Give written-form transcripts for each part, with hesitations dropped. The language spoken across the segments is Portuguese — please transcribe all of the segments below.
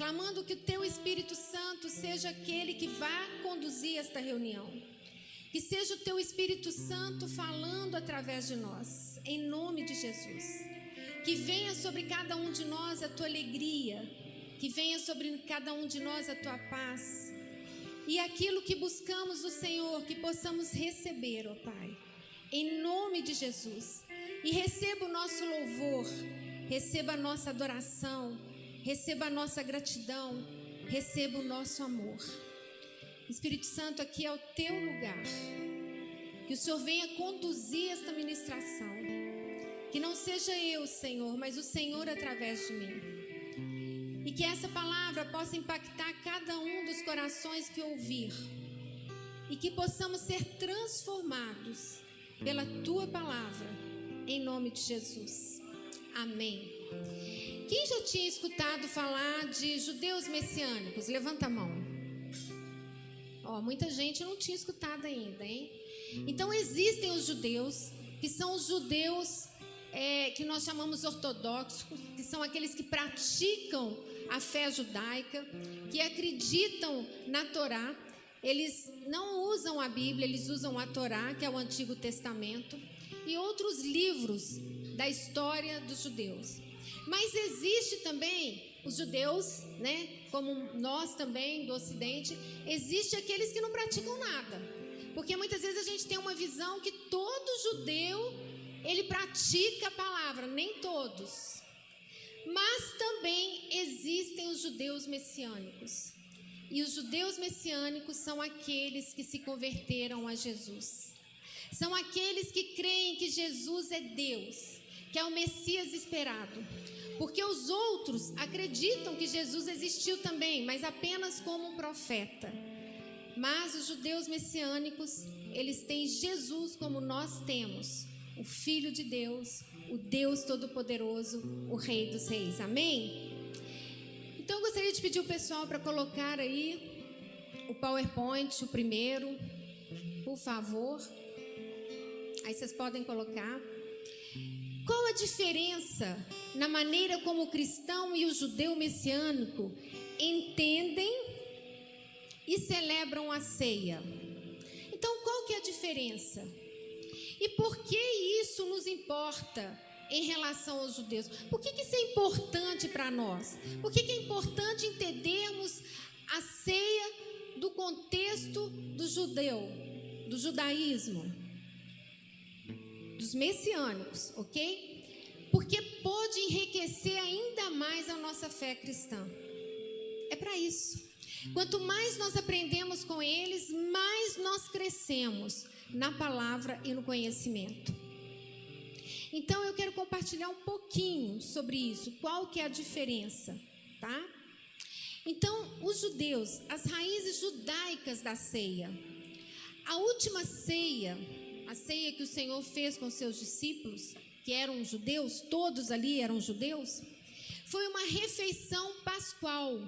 clamando que o teu Espírito Santo seja aquele que vá conduzir esta reunião. Que seja o teu Espírito Santo falando através de nós, em nome de Jesus. Que venha sobre cada um de nós a tua alegria, que venha sobre cada um de nós a tua paz. E aquilo que buscamos do Senhor, que possamos receber, ó Pai, em nome de Jesus. E receba o nosso louvor, receba a nossa adoração, receba a nossa gratidão, receba o nosso amor. Espírito Santo, aqui é o teu lugar. Que o Senhor venha conduzir esta ministração. Que não seja eu, Senhor, mas o Senhor através de mim. E que essa palavra possa impactar cada um dos corações que ouvir. E que possamos ser transformados pela tua palavra, em nome de Jesus. Amém. Quem já tinha escutado falar de judeus messiânicos? Levanta a mão. Muita gente não tinha escutado ainda, hein? Então existem os judeus, que são os judeus que nós chamamos ortodoxos, que são aqueles que praticam a fé judaica, que acreditam na Torá. Eles não usam a Bíblia, eles usam a Torá, que é o Antigo Testamento, e outros livros da história dos judeus. Mas existe também os judeus, né, como nós também do Ocidente, existe aqueles que não praticam nada. Porque muitas vezes a gente tem uma visão que todo judeu, ele pratica a palavra, nem todos. Mas também existem os judeus messiânicos. E os judeus messiânicos são aqueles que se converteram a Jesus. São aqueles que creem que Jesus é Deus, que é o Messias esperado. Porque os outros acreditam que Jesus existiu também, mas apenas como um profeta. Mas os judeus messiânicos, eles têm Jesus como nós temos, o Filho de Deus, o Deus Todo-Poderoso, o Rei dos Reis. Amém? Então eu gostaria de pedir o pessoal para colocar aí o PowerPoint, o primeiro, por favor. Aí vocês podem colocar. Qual a diferença na maneira como o cristão e o judeu messiânico entendem e celebram a ceia? Então, qual que é a diferença? E por que isso nos importa em relação aos judeus? Por que isso é importante para nós? Por que é importante entendermos a ceia do contexto do judeu, do judaísmo, dos messiânicos, ok? Porque pode enriquecer ainda mais a nossa fé cristã. É para isso. Quanto mais nós aprendemos com eles, mais nós crescemos na palavra e no conhecimento. Então eu quero compartilhar um pouquinho sobre isso, qual que é a diferença, tá? Então, os judeus, as raízes judaicas da ceia. A última ceia, a ceia que o Senhor fez com seus discípulos, que eram judeus, todos ali eram judeus, foi uma refeição pascual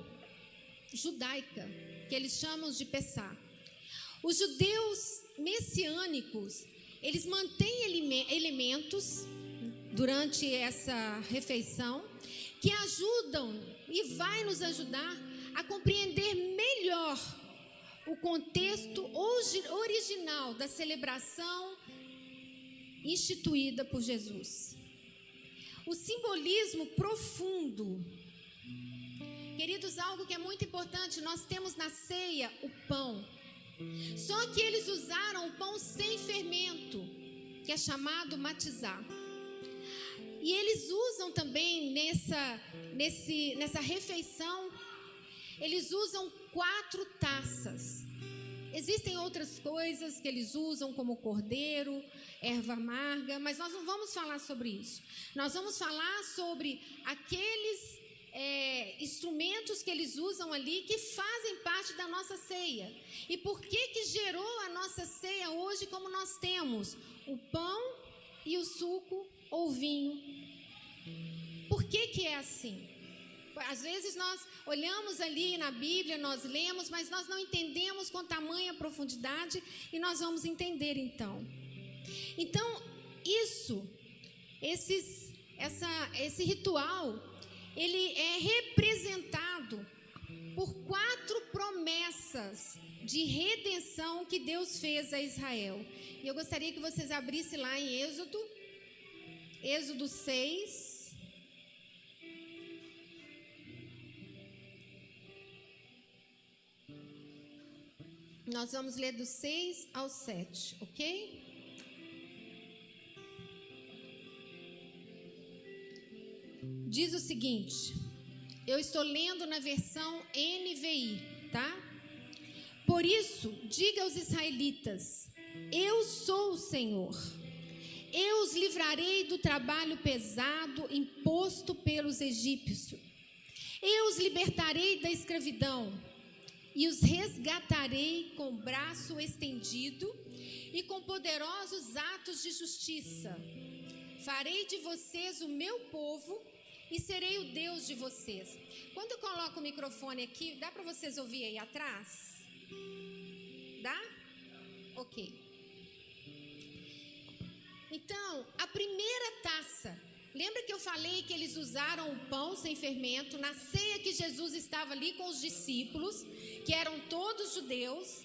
judaica, que eles chamam de Pessá. Os judeus messiânicos, eles mantêm elementos durante essa refeição que ajudam e vai nos ajudar a compreender melhor o contexto original da celebração instituída por Jesus. O simbolismo profundo. Queridos, algo que é muito importante, nós temos na ceia o pão. Só que eles usaram o pão sem fermento, que é chamado matizá. E eles usam também nessa refeição, eles usam 4 taças. Existem outras coisas que eles usam, como cordeiro, erva amarga, mas nós não vamos falar sobre isso. Nós vamos falar sobre aqueles instrumentos que eles usam ali, que fazem parte da nossa ceia. E por que gerou a nossa ceia hoje como nós temos? O pão e o suco ou vinho. Por que é assim? Às vezes nós olhamos ali na Bíblia, nós lemos, mas nós não entendemos com tamanha profundidade, e nós vamos entender então. Então, esse ritual, ele é representado poderosas de redenção que Deus fez a Israel. E eu gostaria que vocês abrissem lá em Êxodo 6. Nós vamos ler do 6 ao 7, ok? Diz o seguinte, eu estou lendo na versão NVI, tá? Por isso, diga aos israelitas, eu sou o Senhor. Eu os livrarei do trabalho pesado imposto pelos egípcios. Eu os libertarei da escravidão e os resgatarei com braço estendido e com poderosos atos de justiça. Farei de vocês o meu povo e serei o Deus de vocês. Quando eu coloco o microfone aqui, dá para vocês ouvir aí atrás? Dá? Ok. Então, a primeira taça. Lembra que eu falei que eles usaram o pão sem fermento na ceia que Jesus estava ali com os discípulos, que eram todos judeus?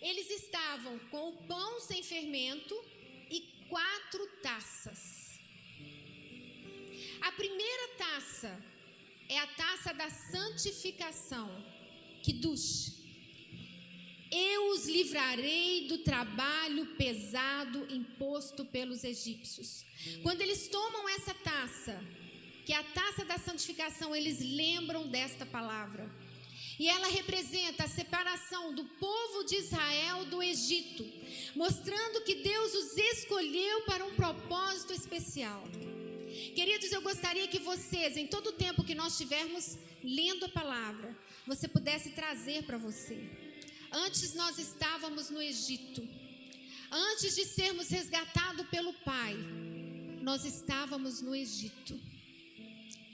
Eles estavam com o pão sem fermento e 4 taças. A primeira taça é a taça da santificação, Kiddush. Eu os livrarei do trabalho pesado imposto pelos egípcios. Quando eles tomam essa taça, que é a taça da santificação, eles lembram desta palavra. E ela representa a separação do povo de Israel do Egito, mostrando que Deus os escolheu para um propósito especial. Queridos, eu gostaria que vocês, em todo o tempo que nós estivermos lendo a palavra, você pudesse trazer para você. Antes nós estávamos no Egito. Antes de sermos resgatados pelo Pai, nós estávamos no Egito.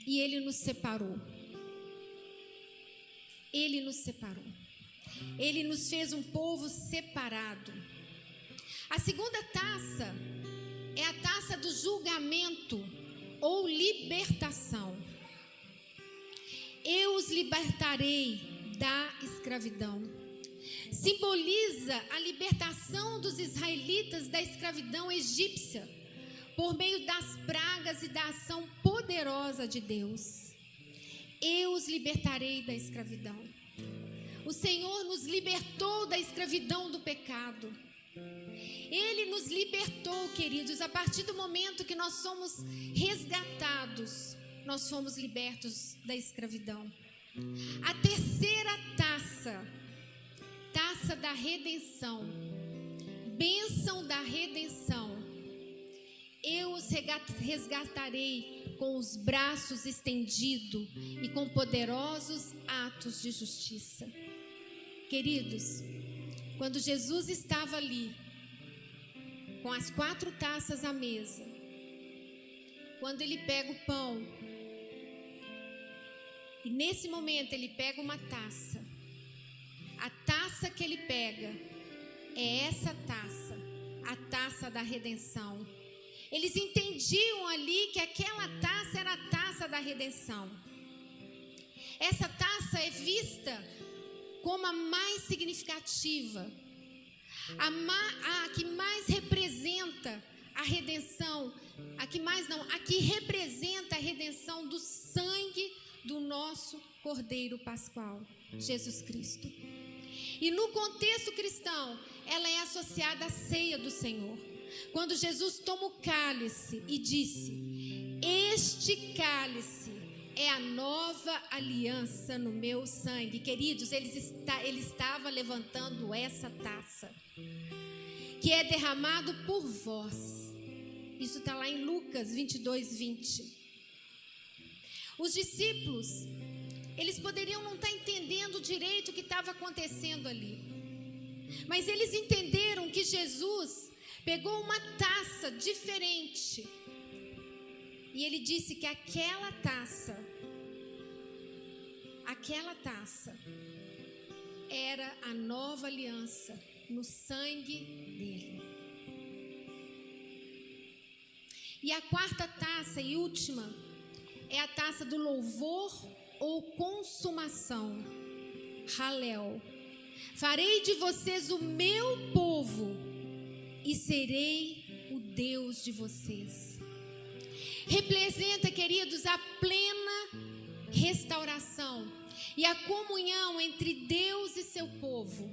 E Ele nos separou. Ele nos separou. Ele nos fez um povo separado. A segunda taça é a taça do julgamento ou libertação. Eu os libertarei da escravidão. Simboliza a libertação dos israelitas da escravidão egípcia por meio das pragas e da ação poderosa de Deus. Eu os libertarei da escravidão. O Senhor nos libertou da escravidão do pecado. Ele nos libertou, queridos, a partir do momento que nós somos resgatados, nós fomos libertos da escravidão. A terceira taça, taça da redenção, bênção da redenção. Eu os resgatarei com os braços estendidos e com poderosos atos de justiça. Queridos, quando Jesus estava ali, com as 4 taças à mesa, quando ele pega o pão, e nesse momento ele pega uma taça, a taça que ele pega é essa taça, a taça da redenção. Eles entendiam ali que aquela taça era a taça da redenção. Essa taça é vista como a mais significativa, a que mais representa a redenção, a que representa a redenção do sangue do nosso Cordeiro Pascual, Jesus Cristo. E no contexto cristão, ela é associada à ceia do Senhor. Quando Jesus toma o cálice e disse: este cálice é a nova aliança no meu sangue. Queridos, ele estava levantando essa taça, que é derramado por vós. Isso está lá em Lucas 22:20. Os discípulos, eles poderiam não estar entendendo direito o que estava acontecendo ali, mas eles entenderam que Jesus pegou uma taça diferente e ele disse que aquela taça era a nova aliança no sangue dele. E a quarta taça e última é a taça do louvor ou consumação, Halel. Farei de vocês o meu povo e serei o Deus de vocês. Representa, queridos, a plena restauração e a comunhão entre Deus e seu povo.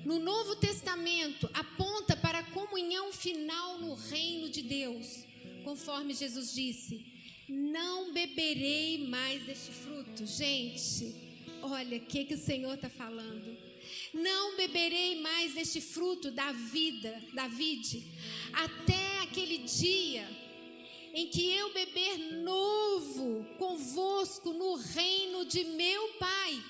No Novo Testamento, aponta para a comunhão final no reino de Deus, conforme Jesus disse: não beberei mais deste fruto. Gente, olha o que o Senhor está falando. Não beberei mais deste fruto da vida, da vide, até aquele dia em que eu beber novo convosco no reino de meu Pai.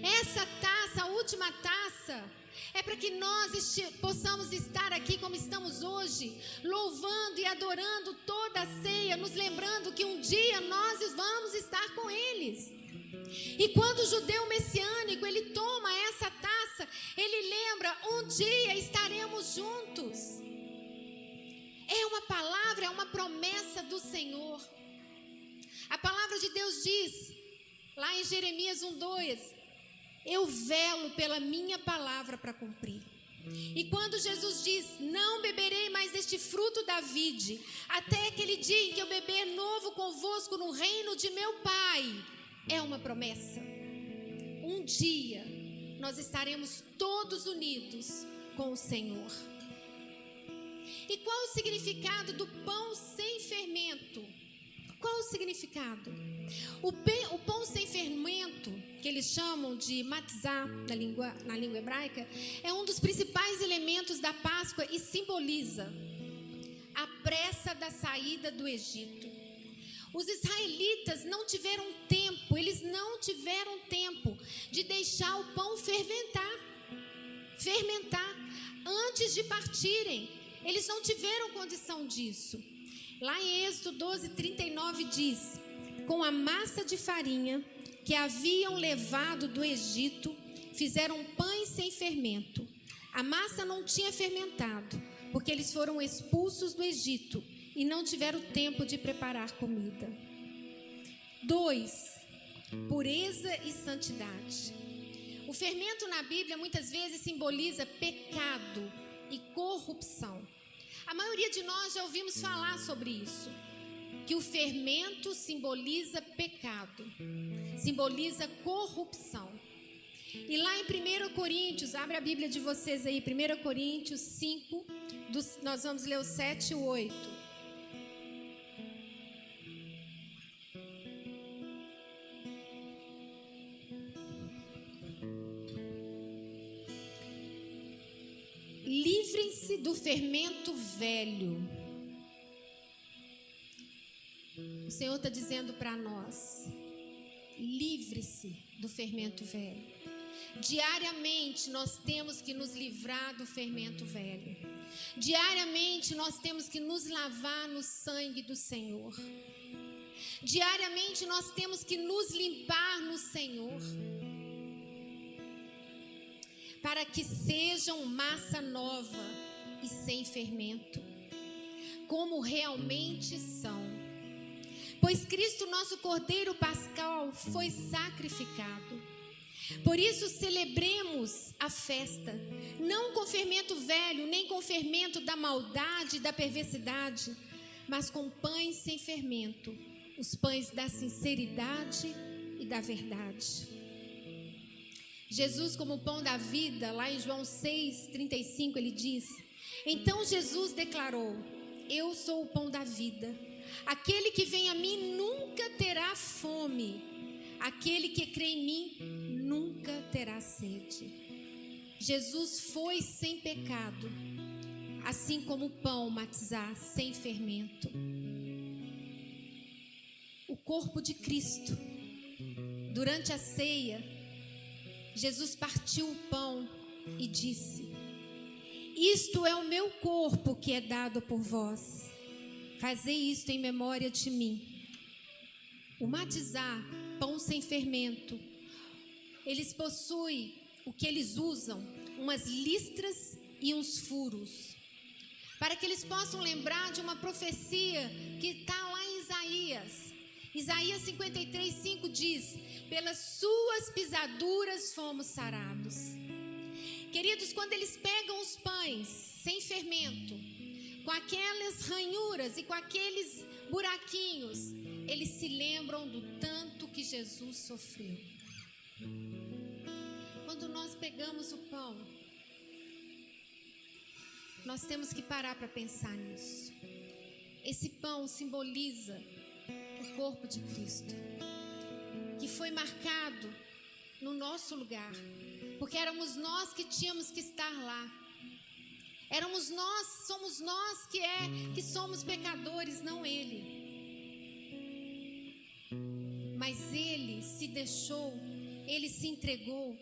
Essa taça, a última taça, é para que nós possamos estar aqui como estamos hoje, louvando e adorando toda a ceia, nos lembrando que um dia nós vamos estar com eles. E quando o judeu messiânico, ele toma essa taça, ele lembra: um dia estaremos juntos. É uma palavra, é uma promessa do Senhor. A palavra de Deus diz, lá em Jeremias 1:2, eu velo pela minha palavra para cumprir. E quando Jesus diz: não beberei mais deste fruto da vide, até aquele dia em que eu beber novo convosco no reino de meu Pai, é uma promessa. Um dia nós estaremos todos unidos com o Senhor. E qual o significado do pão sem fermento? Qual o significado? O pão sem fermento, que eles chamam de matzá na língua hebraica, é um dos principais elementos da Páscoa e simboliza a pressa da saída do Egito. Os israelitas não tiveram tempo, eles não tiveram tempo de deixar o pão fermentar antes de partirem. Eles não tiveram condição disso. Lá em Êxodo 12:39 diz: com a massa de farinha que haviam levado do Egito, fizeram pães sem fermento. A massa não tinha fermentado, porque eles foram expulsos do Egito e não tiveram tempo de preparar comida. 2. Pureza e santidade. O fermento na Bíblia muitas vezes simboliza pecado e corrupção. A maioria de nós já ouvimos falar sobre isso, que o fermento simboliza pecado, simboliza corrupção. E lá em 1 Coríntios, abre a Bíblia de vocês aí, 1 Coríntios 5, nós vamos ler o 7 e o 8. Livrem-se do fermento velho. O Senhor está dizendo para nós: livre-se do fermento velho. Diariamente nós temos que nos livrar do fermento velho. Diariamente nós temos que nos lavar no sangue do Senhor. Diariamente nós temos que nos limpar no Senhor, para que sejam massa nova e sem fermento, como realmente são. Pois Cristo, nosso Cordeiro Pascal, foi sacrificado. Por isso celebremos a festa, não com fermento velho, nem com fermento da maldade e da perversidade, mas com pães sem fermento, os pães da sinceridade e da verdade. Jesus, como o pão da vida, lá em João 6:35, ele diz: então Jesus declarou: eu sou o pão da vida. Aquele que vem a mim nunca terá fome. Aquele que crê em mim nunca terá sede. Jesus foi sem pecado, assim como o pão matzá sem fermento. O corpo de Cristo. Durante a ceia, Jesus partiu o pão e disse: isto é o meu corpo que é dado por vós. Fazei isto em memória de mim. O matzá, pão sem fermento, eles possuem o que eles usam, umas listras e uns furos, para que eles possam lembrar de uma profecia que está lá em Isaías, Isaías 53:5 diz: pelas suas pisaduras fomos sarados. Queridos, quando eles pegam os pães sem fermento, com aquelas ranhuras e com aqueles buraquinhos, eles se lembram do tanto que Jesus sofreu. Quando nós pegamos o pão, nós temos que parar para pensar nisso. Esse pão simboliza o corpo de Cristo, que foi marcado no nosso lugar, porque éramos nós que tínhamos que estar lá. Éramos nós, somos nós que somos pecadores, não ele. Mas ele se deixou, ele se entregou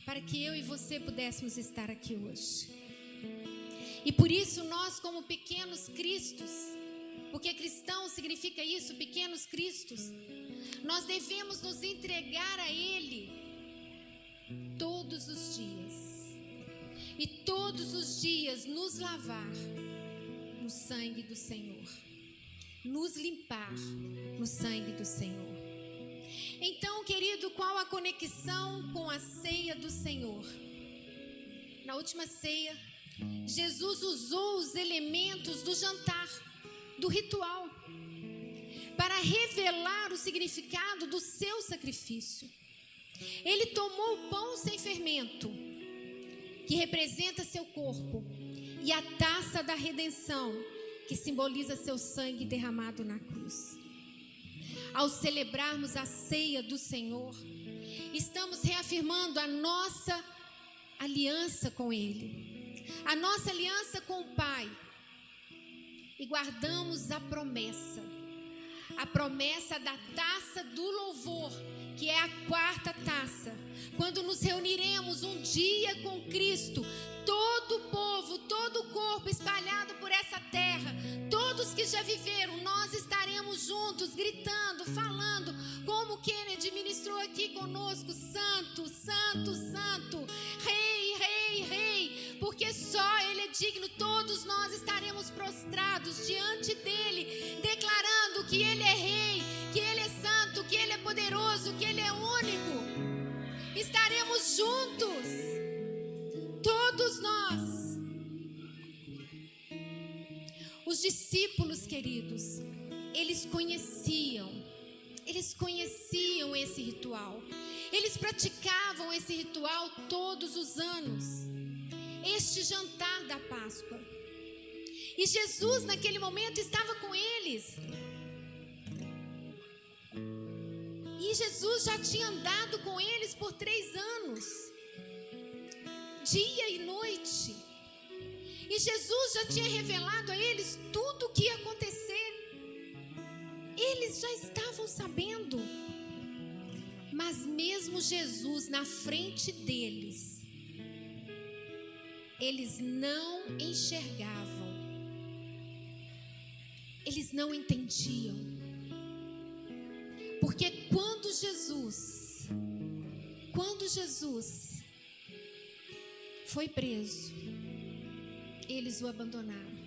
para que eu e você pudéssemos estar aqui hoje. E por isso nós, como pequenos cristos, porque cristão significa isso, pequenos cristos, nós devemos nos entregar a ele todos os dias. E todos os dias nos lavar no sangue do Senhor, nos limpar no sangue do Senhor. Então, querido, qual a conexão com a ceia do Senhor? Na última ceia, Jesus usou os elementos do jantar, do ritual, para revelar o significado do seu sacrifício. Ele tomou o pão sem fermento, que representa seu corpo, e a taça da redenção, que simboliza seu sangue derramado na cruz. Ao celebrarmos a ceia do Senhor, estamos reafirmando a nossa aliança com Ele, a nossa aliança com o Pai, e guardamos a promessa da taça do louvor, que é a quarta taça. Quando nos reuniremos um dia com Cristo, todo o povo, todo o corpo espalhado por essa terra, todos que já viveram, nós estaremos juntos, gritando, falando, como Kennedy ministrou aqui conosco: Santo, Santo, Santo, Rei, Rei, Rei, porque só Ele é digno. Todos nós estaremos prostrados diante dEle, declarando que Ele é Rei, que Ele é Santo, que Ele é poderoso, que Ele é único. Estaremos juntos, todos nós. Os discípulos, queridos, eles conheciam esse ritual. Eles praticavam esse ritual todos os anos, este jantar da Páscoa. E Jesus, naquele momento, estava com eles. E Jesus já tinha andado com eles por 3 anos, dia e noite. E Jesus já tinha revelado a eles tudo o que ia acontecer. Eles já estavam sabendo. Mas mesmo Jesus na frente deles, eles não enxergavam. Eles não entendiam. Porque quando Jesus foi preso, eles o abandonaram.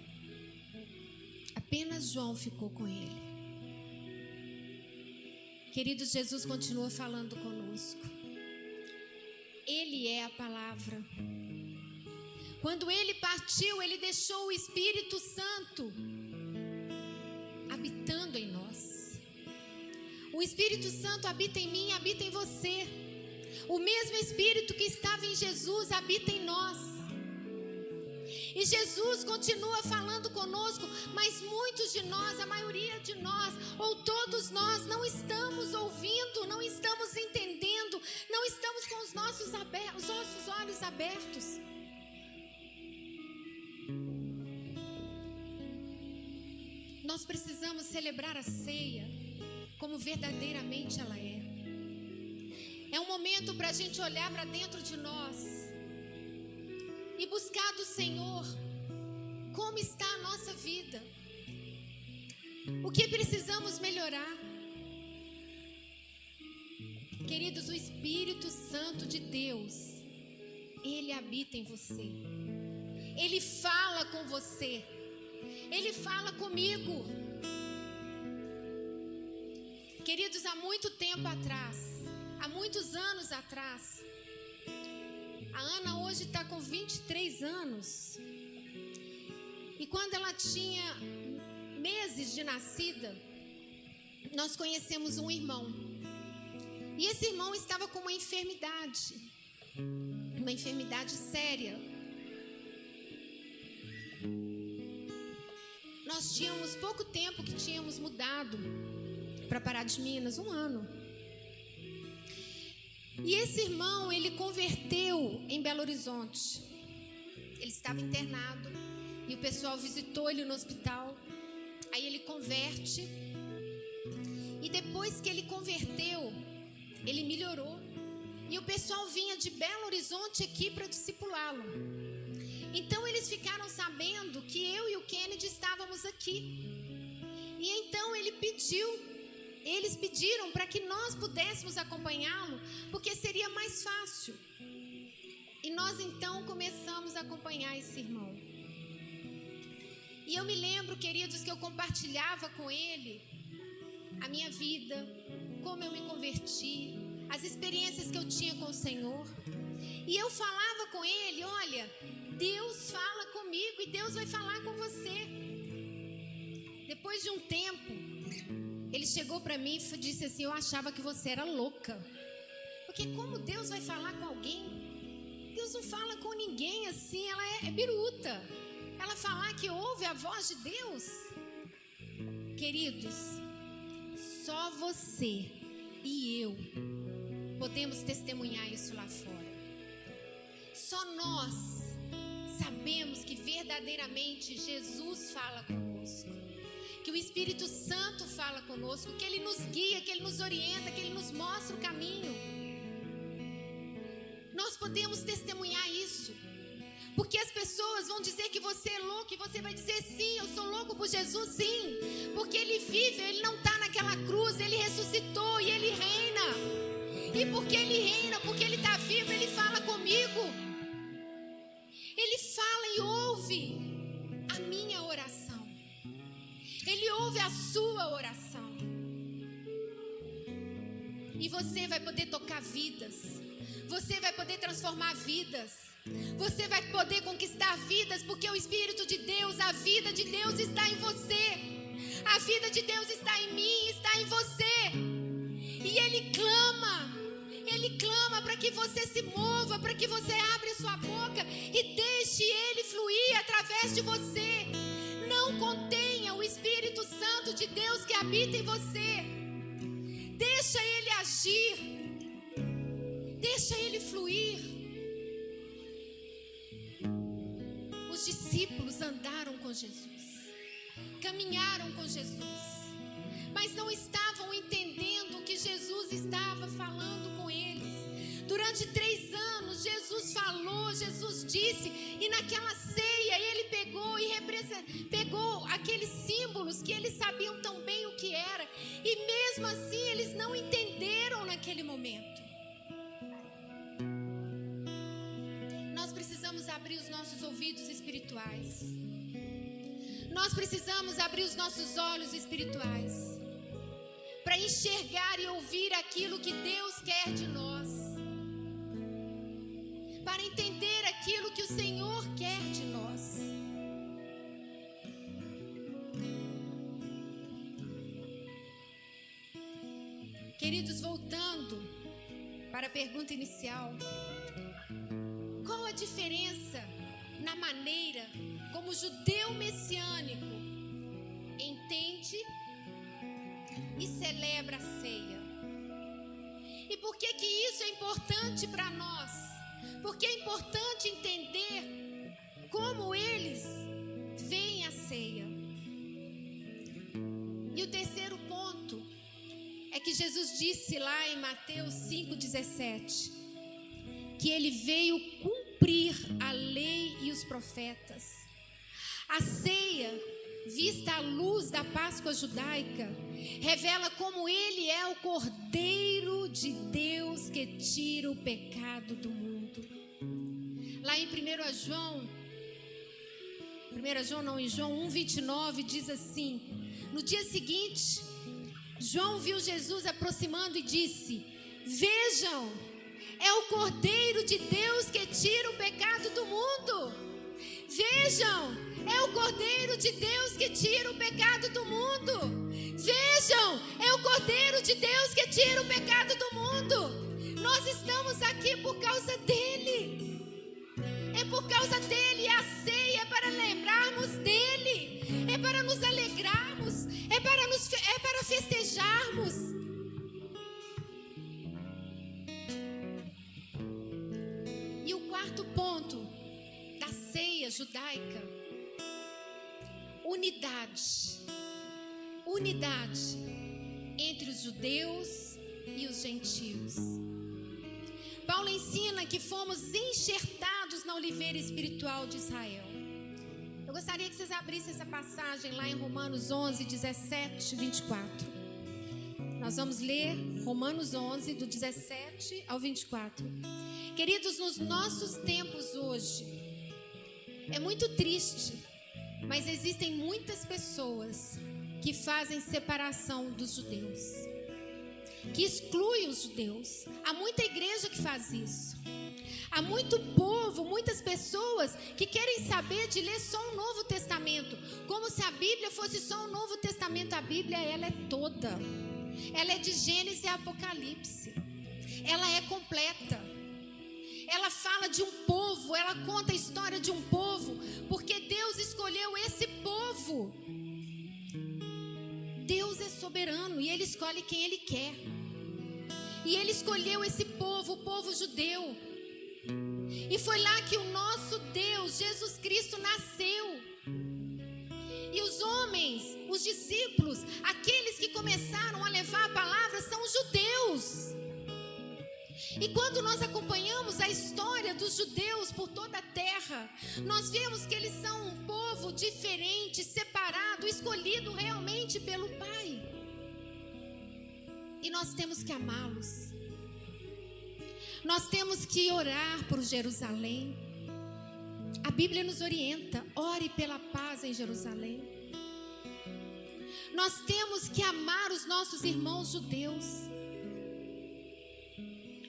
Apenas João ficou com ele. Queridos, Jesus continua falando conosco. Ele é a palavra. Quando ele partiu, ele deixou o Espírito Santo habitando em nós. O Espírito Santo habita em mim, habita em você. O mesmo Espírito que estava em Jesus habita em nós. E Jesus continua falando conosco, mas muitos de nós, a maioria de nós, ou todos nós, não estamos ouvindo, não estamos entendendo, não estamos com os nossos olhos abertos. Nós precisamos celebrar a ceia como verdadeiramente ela é. É um momento para a gente olhar para dentro de nós e buscar do Senhor como está a nossa vida, o que precisamos melhorar. Queridos, o Espírito Santo de Deus, Ele habita em você. Ele fala com você. Ele fala comigo. há muito tempo atrás, há muitos anos atrás. A Ana hoje está com 23 anos. E quando ela tinha meses de nascida, nós conhecemos um irmão. E esse irmão estava com uma enfermidade séria. Nós tínhamos pouco tempo que tínhamos mudado para Pará de Minas, 1 ano. E esse irmão, ele converteu em Belo Horizonte. Ele estava internado e o pessoal visitou ele no hospital. Aí ele converte. E depois que ele converteu, ele melhorou. E o pessoal vinha de Belo Horizonte aqui para discipulá-lo. Então eles ficaram sabendo que eu e o Kennedy estávamos aqui. E então eles pediram para que nós pudéssemos acompanhá-lo, porque seria mais fácil. E nós então começamos a acompanhar esse irmão. E eu me lembro, queridos, que eu compartilhava com ele a minha vida, como eu me converti, as experiências que eu tinha com o Senhor. E eu falava com ele: olha, Deus fala comigo e Deus vai falar com você. Depois de um tempo, ele chegou para mim e disse assim: eu achava que você era louca. Porque como Deus vai falar com alguém? Deus não fala com ninguém assim, ela é biruta. Ela falar que ouve a voz de Deus. Queridos, só você e eu podemos testemunhar isso lá fora. Só nós sabemos que verdadeiramente Jesus fala conosco, que o Espírito Santo fala conosco, que Ele nos guia, que Ele nos orienta, que Ele nos mostra o caminho. Nós podemos testemunhar isso, porque as pessoas vão dizer que você é louco, e você vai dizer: sim, eu sou louco por Jesus, sim, porque Ele vive, Ele não está naquela cruz, Ele ressuscitou e Ele reina. E porque Ele reina, porque Ele está vivo, Ele fala comigo. Ele fala e ouve a minha oração. Ele ouve a sua oração. E você vai poder tocar vidas. Você vai poder transformar vidas. Você vai poder conquistar vidas, porque o Espírito de Deus, a vida de Deus está em você. A vida de Deus está em mim, está em você. E Ele clama para que você se mova, para que você abra sua boca e deixe Ele fluir através de você. Não contenha o Espírito Santo de Deus que habita em você. Deixa Ele agir. Deixa Ele fluir. Os discípulos andaram com Jesus, caminharam com Jesus, mas não estavam entendendo o que Jesus estava falando com eles. Durante 3 anos, Jesus falou, Jesus disse, e naquela ceia Ele pegou aqueles símbolos que eles sabiam tão bem o que era, e mesmo assim eles não entenderam naquele momento. Nós precisamos abrir os nossos ouvidos espirituais. Nós precisamos abrir os nossos olhos espirituais para enxergar e ouvir aquilo que Deus quer de nós, para entender aquilo que o Senhor quer de nós. Queridos, voltando para a pergunta inicial, qual a diferença na maneira como o judeu messiânico entende e celebra a ceia? E por que que isso é importante para nós? Porque é importante entender como eles veem a ceia. E o terceiro ponto é que Jesus disse lá em Mateus 5,17 que Ele veio cumprir a lei e os profetas. A ceia, vista à luz da Páscoa judaica, revela como Ele é o Cordeiro de Deus que tira o pecado do mundo. Lá em João 1,29 diz assim: no dia seguinte, João viu Jesus aproximando e disse: vejam, é o Cordeiro de Deus que tira o pecado do mundo. Vejam, é o Cordeiro de Deus que tira o pecado do mundo. Vejam, é o Cordeiro de Deus que tira o pecado do mundo. Nós estamos aqui por causa dele. É por causa dele. A ceia é para lembrarmos dele. É para nos alegrarmos. É para festejarmos. E o quarto ponto da ceia judaica: unidade. Unidade entre os judeus e os gentios. Paulo ensina que fomos enxertados na oliveira espiritual de Israel. Eu gostaria que vocês abrissem essa passagem lá em Romanos 11, 17, 24. Nós vamos ler Romanos 11, do 17 ao 24. Queridos, nos nossos tempos hoje, é muito triste, mas existem muitas pessoas que fazem separação dos judeus, que excluem os judeus. Há muita igreja que faz isso. Há muito povo, muitas pessoas que querem saber de ler só o Novo Testamento, como se a Bíblia fosse só o Novo Testamento. A Bíblia, ela é toda. Ela é de Gênesis a Apocalipse. Ela é completa. Ela fala de um povo, ela conta a história de um povo, porque Deus escolheu esse povo. Deus é soberano e Ele escolhe quem Ele quer. E Ele escolheu esse povo, o povo judeu. E foi lá que o nosso Deus, Jesus Cristo, nasceu. E os homens, os discípulos, aqueles que começaram a levar a palavra, são os judeus. E quando nós acompanhamos a história dos judeus por toda a terra, nós vemos que eles são um povo diferente, separado, escolhido realmente pelo Pai. E nós temos que amá-los. Nós temos que orar por Jerusalém. A Bíblia nos orienta: ore pela paz em Jerusalém. Nós temos que amar os nossos irmãos judeus,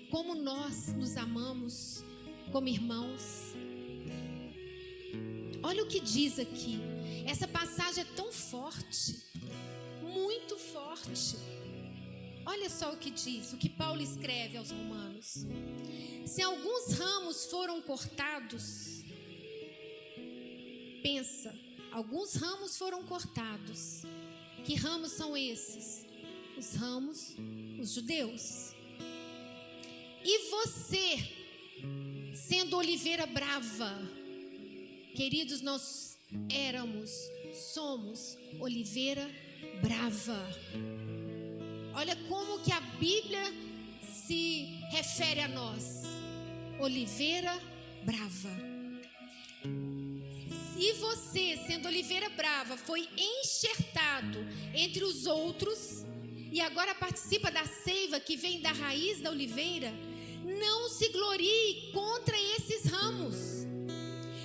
como nós nos amamos como irmãos. Olha o que diz aqui. Essa passagem é tão forte, muito forte. Olha só o que diz, o que Paulo escreve aos Romanos. Se alguns ramos foram cortados, pensa, alguns ramos foram cortados. Que ramos são esses? Os ramos, os judeus. E você, sendo oliveira brava, queridos, nós somos oliveira brava. Olha como que a Bíblia se refere a nós: oliveira brava. E você, sendo oliveira brava, foi enxertado entre os outros e agora participa da seiva que vem da raiz da oliveira. Não se glorie contra esses ramos.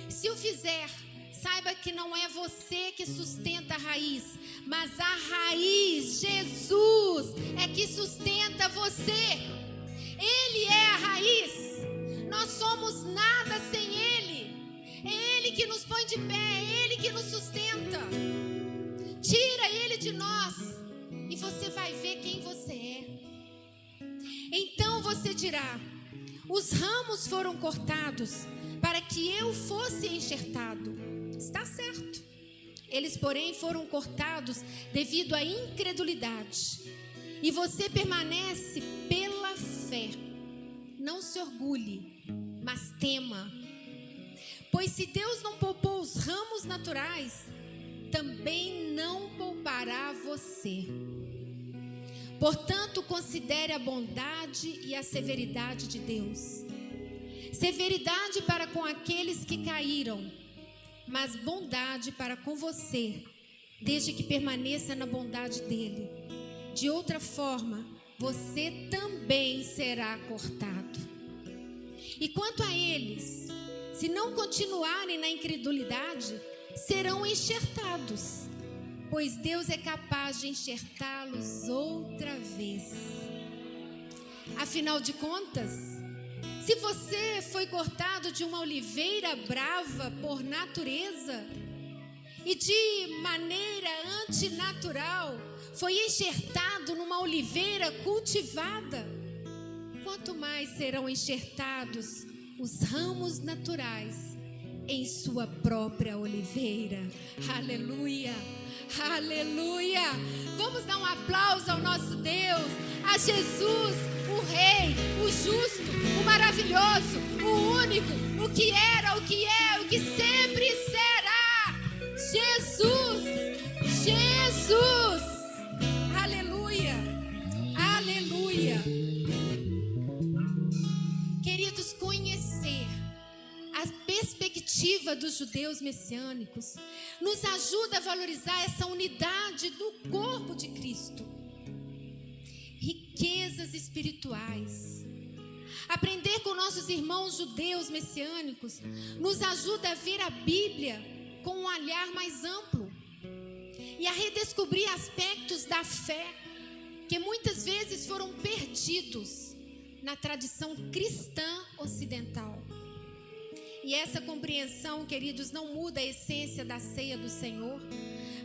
Se o fizer, saiba que não é você que sustenta a raiz, mas a raiz, Jesus, é que sustenta você. Ele é a raiz. Nós somos nada sem Ele. É Ele que nos põe de pé, é Ele que nos sustenta. Tira Ele de nós e você vai ver quem você é. Então você dirá: os ramos foram cortados para que eu fosse enxertado. Está certo. Eles, porém, foram cortados devido à incredulidade. E você permanece pela fé. Não se orgulhe, mas tema. Pois se Deus não poupou os ramos naturais, também não poupará você. Portanto, considere a bondade e a severidade de Deus. Severidade para com aqueles que caíram, mas bondade para com você, desde que permaneça na bondade dele. De outra forma, você também será cortado. E quanto a eles, se não continuarem na incredulidade, serão enxertados, pois Deus é capaz de enxertá-los outra vez. Afinal de contas, se você foi cortado de uma oliveira brava por natureza e de maneira antinatural foi enxertado numa oliveira cultivada, quanto mais serão enxertados os ramos naturais em sua própria oliveira. Aleluia, aleluia. Vamos dar um aplauso ao nosso Deus, a Jesus, o Rei, o justo, o maravilhoso, o único, o que era, o que é, o que sempre será. Jesus, Jesus, aleluia, aleluia. Queridos, conhecer a perspectiva dos judeus messiânicos nos ajuda a valorizar essa unidade do corpo de Cristo. Riquezas espirituais. Aprender com nossos irmãos judeus messiânicos nos ajuda a ver a Bíblia com um olhar mais amplo e a redescobrir aspectos da fé que muitas vezes foram perdidos na tradição cristã ocidental. E essa compreensão, queridos, não muda a essência da ceia do Senhor,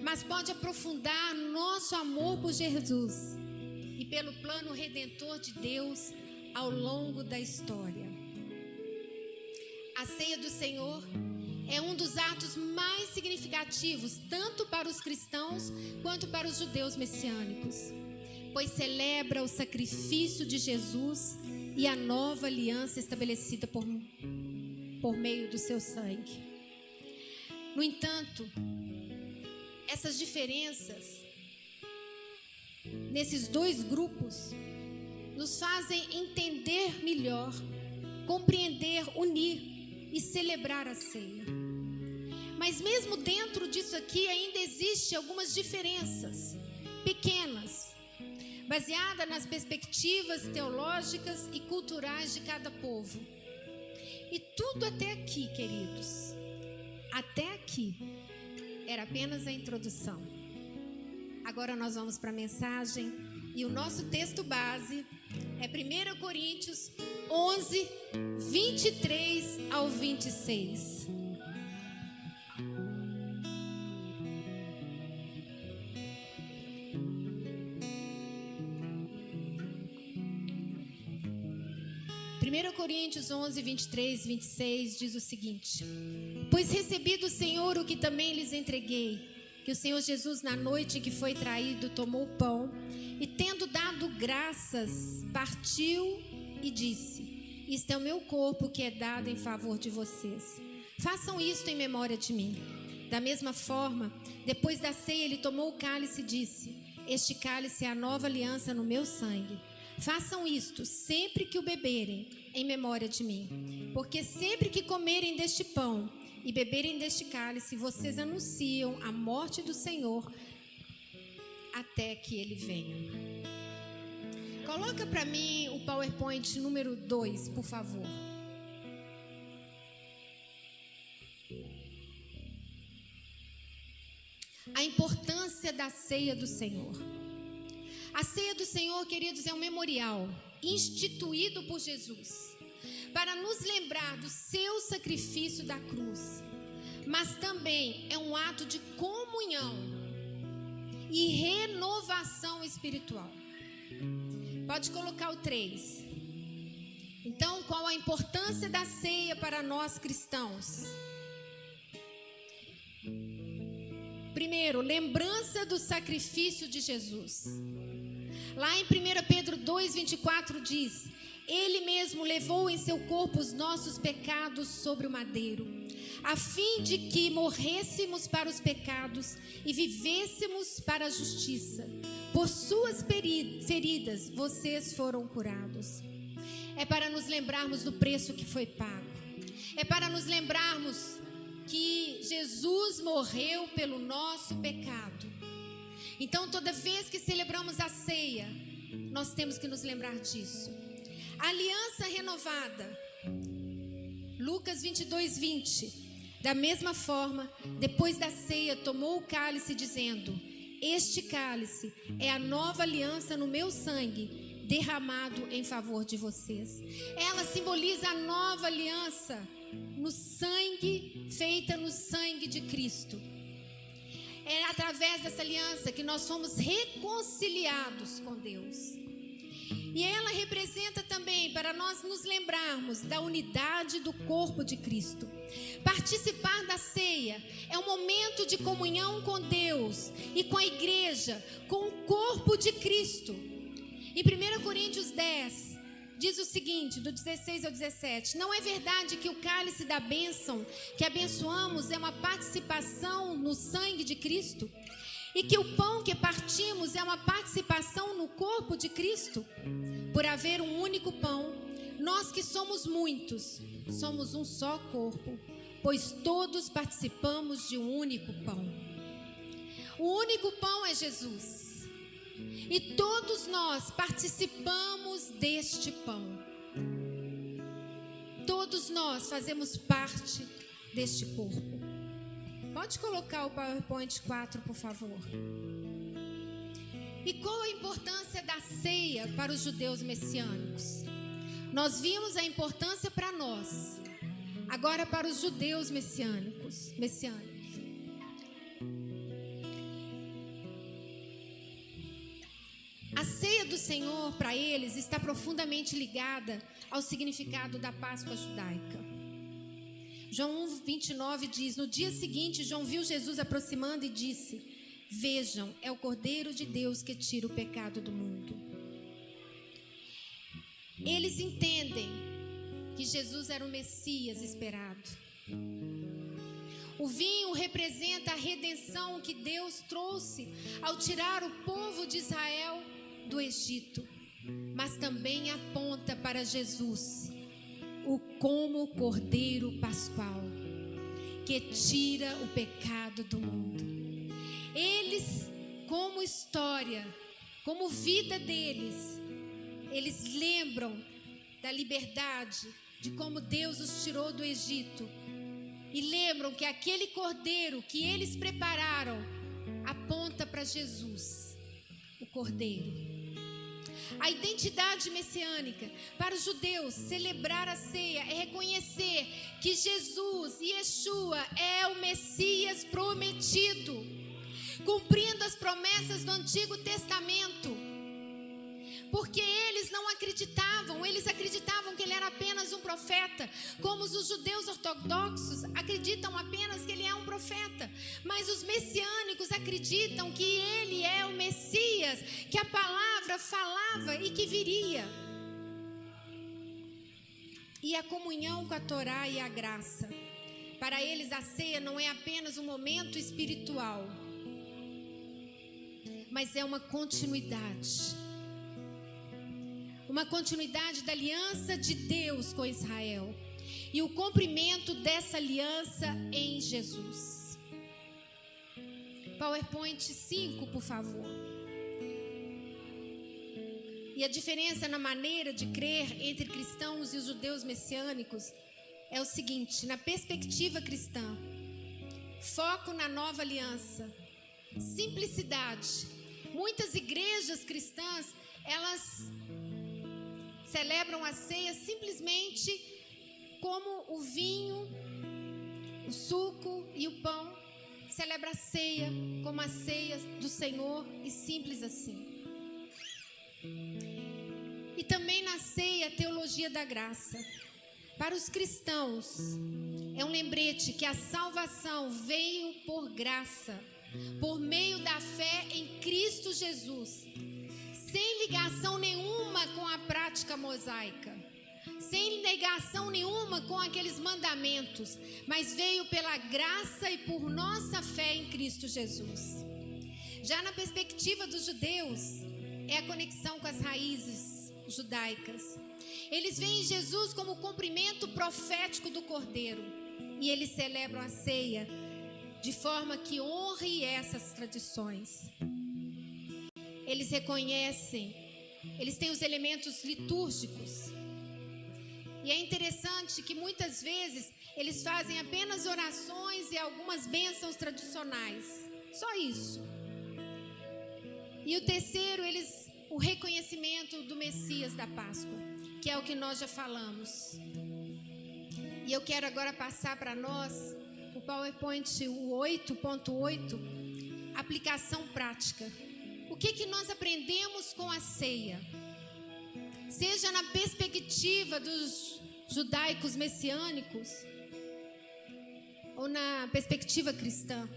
mas pode aprofundar nosso amor por Jesus e pelo plano redentor de Deus ao longo da história. A ceia do Senhor é um dos atos mais significativos, tanto para os cristãos quanto para os judeus messiânicos, pois celebra o sacrifício de Jesus e a nova aliança estabelecida por meio do seu sangue. No entanto, essas diferenças nesses dois grupos nos fazem entender melhor, compreender, unir e celebrar a ceia. Mas mesmo dentro disso aqui ainda existem algumas diferenças pequenas, baseadas nas perspectivas teológicas e culturais de cada povo. E tudo até aqui, queridos, até aqui era apenas a introdução. Agora nós vamos para a mensagem e o nosso texto base é 1 Coríntios 11, 23 ao 26. Coríntios 11, 23 e 26 diz o seguinte: pois recebi do Senhor o que também lhes entreguei, que o Senhor Jesus, na noite em que foi traído, tomou o pão e, tendo dado graças, partiu e disse: isto é o meu corpo que é dado em favor de vocês. Façam isto em memória de mim. Da mesma forma, depois da ceia, ele tomou o cálice e disse: este cálice é a nova aliança no meu sangue. Façam isto sempre que o beberem, em memória de mim. Porque sempre que comerem deste pão e beberem deste cálice, vocês anunciam a morte do Senhor até que ele venha. Coloca para mim o PowerPoint número 2, por favor. A importância da ceia do Senhor. A ceia do Senhor, queridos, é um memorial instituído por Jesus para nos lembrar do seu sacrifício da cruz, mas também é um ato de comunhão e renovação espiritual. Pode colocar o 3. Então, qual a importância da ceia para nós cristãos? Primeiro, lembrança do sacrifício de Jesus. Lá em 1 Pedro 2,24 diz: ele mesmo levou em seu corpo os nossos pecados sobre o madeiro, a fim de que morrêssemos para os pecados e vivêssemos para a justiça. Por suas feridas vocês foram curados. É para nos lembrarmos do preço que foi pago. É para nos lembrarmos que Jesus morreu pelo nosso pecado. Então, toda vez que celebramos a ceia, nós temos que nos lembrar disso. A aliança renovada, Lucas 22:20. Da mesma forma, depois da ceia, tomou o cálice, dizendo: Este cálice é a nova aliança no meu sangue, derramado em favor de vocês. Ela simboliza a nova aliança no sangue, feita no sangue de Cristo. É através dessa aliança que nós somos reconciliados com Deus. E ela representa também, para nós nos lembrarmos da unidade do corpo de Cristo. Participar da ceia é um momento de comunhão com Deus e com a igreja, com o corpo de Cristo. Em 1 Coríntios 10, diz o seguinte, do 16 ao 17: não é verdade que o cálice da bênção que abençoamos é uma participação no sangue de Cristo? E que o pão que partimos é uma participação no corpo de Cristo? Por haver um único pão, nós que somos muitos, somos um só corpo, pois todos participamos de um único pão. O único pão é Jesus. E todos nós participamos deste pão. Todos nós fazemos parte deste corpo. Pode colocar o PowerPoint 4, por favor. E qual a importância da ceia para os judeus messiânicos? Nós vimos a importância para nós. Agora para os judeus messiânicos. A ceia do Senhor para eles está profundamente ligada ao significado da Páscoa judaica. João 1:29 diz: no dia seguinte, João viu Jesus aproximando e disse: vejam, é o Cordeiro de Deus que tira o pecado do mundo. Eles entendem que Jesus era o Messias esperado. O vinho representa a redenção que Deus trouxe ao tirar o povo de Israel do Egito, mas também aponta para Jesus, como Cordeiro Pascual, que tira o pecado do mundo. Eles, como história, como vida deles, eles lembram da liberdade, de como Deus os tirou do Egito, e lembram que aquele Cordeiro que eles prepararam aponta para Jesus, o Cordeiro. A identidade messiânica para os judeus, celebrar a ceia é reconhecer que Jesus, Yeshua, é o Messias prometido, cumprindo as promessas do Antigo Testamento. Porque eles não acreditavam, eles acreditavam que ele era apenas um profeta, como os judeus ortodoxos acreditam apenas que ele é um profeta, mas os messiânicos acreditam que ele é o Messias, que a palavra falava e que viria. E a comunhão com a Torá e a graça, para eles a ceia não é apenas um momento espiritual, mas é uma continuidade da aliança de Deus com Israel e o cumprimento dessa aliança em Jesus. PowerPoint 5, por favor. E a diferença na maneira de crer entre cristãos e os judeus messiânicos é o seguinte: na perspectiva cristã, foco na nova aliança, simplicidade. Muitas igrejas cristãs, elas celebram a ceia simplesmente como o vinho, o suco e o pão. Celebra a ceia como a ceia do Senhor e simples assim. E também na ceia a teologia da graça. Para os cristãos, é um lembrete que a salvação veio por graça, por meio da fé em Cristo Jesus, sem ligação nenhuma com a prática mosaica, sem ligação nenhuma com aqueles mandamentos, mas veio pela graça e por nossa fé em Cristo Jesus. Já na perspectiva dos judeus, é a conexão com as raízes judaicas. Eles veem Jesus como o cumprimento profético do Cordeiro, e eles celebram a ceia de forma que honre essas tradições. Eles reconhecem, eles têm os elementos litúrgicos. E é interessante que muitas vezes eles fazem apenas orações e algumas bênçãos tradicionais. Só isso. E o terceiro, o reconhecimento do Messias da Páscoa, que é o que nós já falamos. E eu quero agora passar para nós o PowerPoint, o 8.8, aplicação prática. O que nós aprendemos com a ceia? Seja na perspectiva dos judaicos messiânicos ou na perspectiva cristã.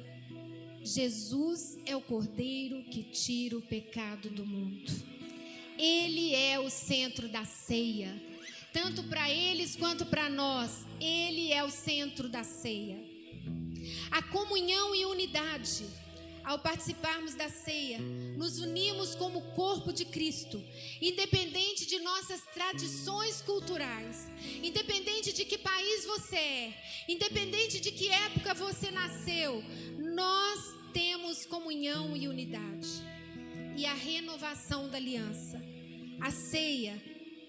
Jesus é o Cordeiro que tira o pecado do mundo. Ele é o centro da ceia. Tanto para eles quanto para nós, Ele é o centro da ceia. A comunhão e unidade. Ao participarmos da ceia, nos unimos como corpo de Cristo, independente de nossas tradições culturais, independente de que país você é, independente de que época você nasceu, nós temos comunhão e unidade. E a renovação da aliança. A ceia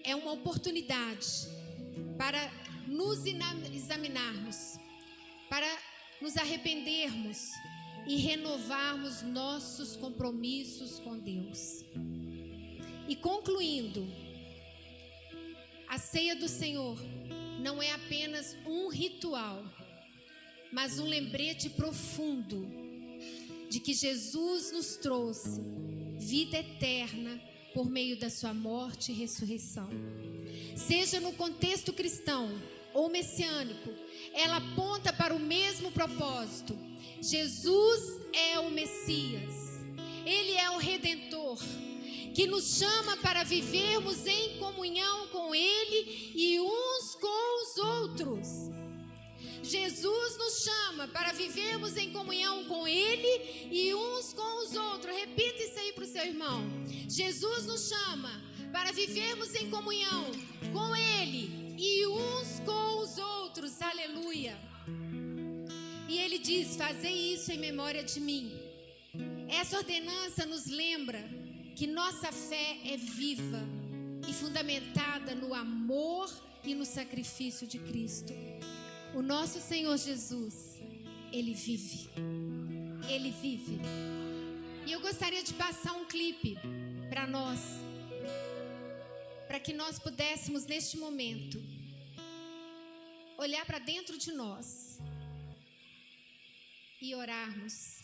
é uma oportunidade para nos examinarmos, para nos arrependermos e renovarmos nossos compromissos com Deus. E concluindo, a ceia do Senhor não é apenas um ritual, mas um lembrete profundo de que Jesus nos trouxe vida eterna por meio da sua morte e ressurreição. Seja no contexto cristão ou messiânico, ela aponta para o mesmo propósito. Jesus é o Messias, Ele é o Redentor, que nos chama para vivermos em comunhão com Ele e uns com os outros. Jesus nos chama para vivermos em comunhão com Ele e uns com os outros. Repita isso aí para o seu irmão. Jesus nos chama para vivermos em comunhão com Ele e uns com os outros. Aleluia. E Ele diz: fazei isso em memória de mim. Essa ordenança nos lembra que nossa fé é viva e fundamentada no amor e no sacrifício de Cristo. O nosso Senhor Jesus, Ele vive. Ele vive. E eu gostaria de passar um clipe para nós, para que nós pudéssemos neste momento olhar para dentro de nós e orarmos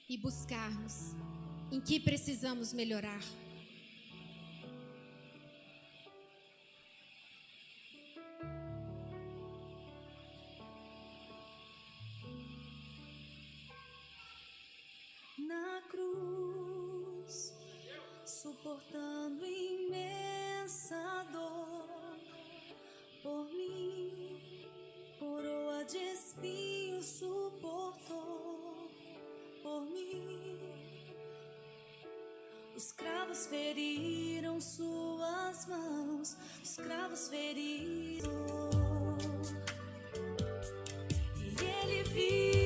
e buscarmos em que precisamos melhorar. Na cruz, suportando imensa dor, por mim, coroa de espinhos suportou, por mim. Os cravos feriram suas mãos, os cravos feriram, e Ele viu.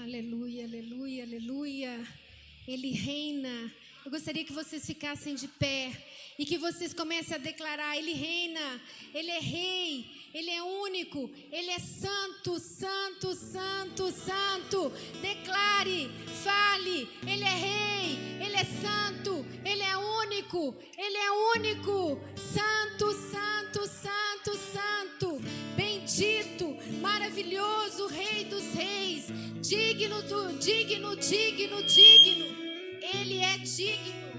Aleluia, aleluia, aleluia. Ele reina. Eu gostaria que vocês ficassem de pé e que vocês comecem a declarar: Ele reina, Ele é rei, Ele é único, Ele é santo, santo, santo, santo. Declare, fale: Ele é rei, Ele é santo, Ele é único, Ele é único. Santo, santo, santo, santo. Bendito, maravilhoso, Rei dos reis. Digno, digno, digno, digno. Ele é digno,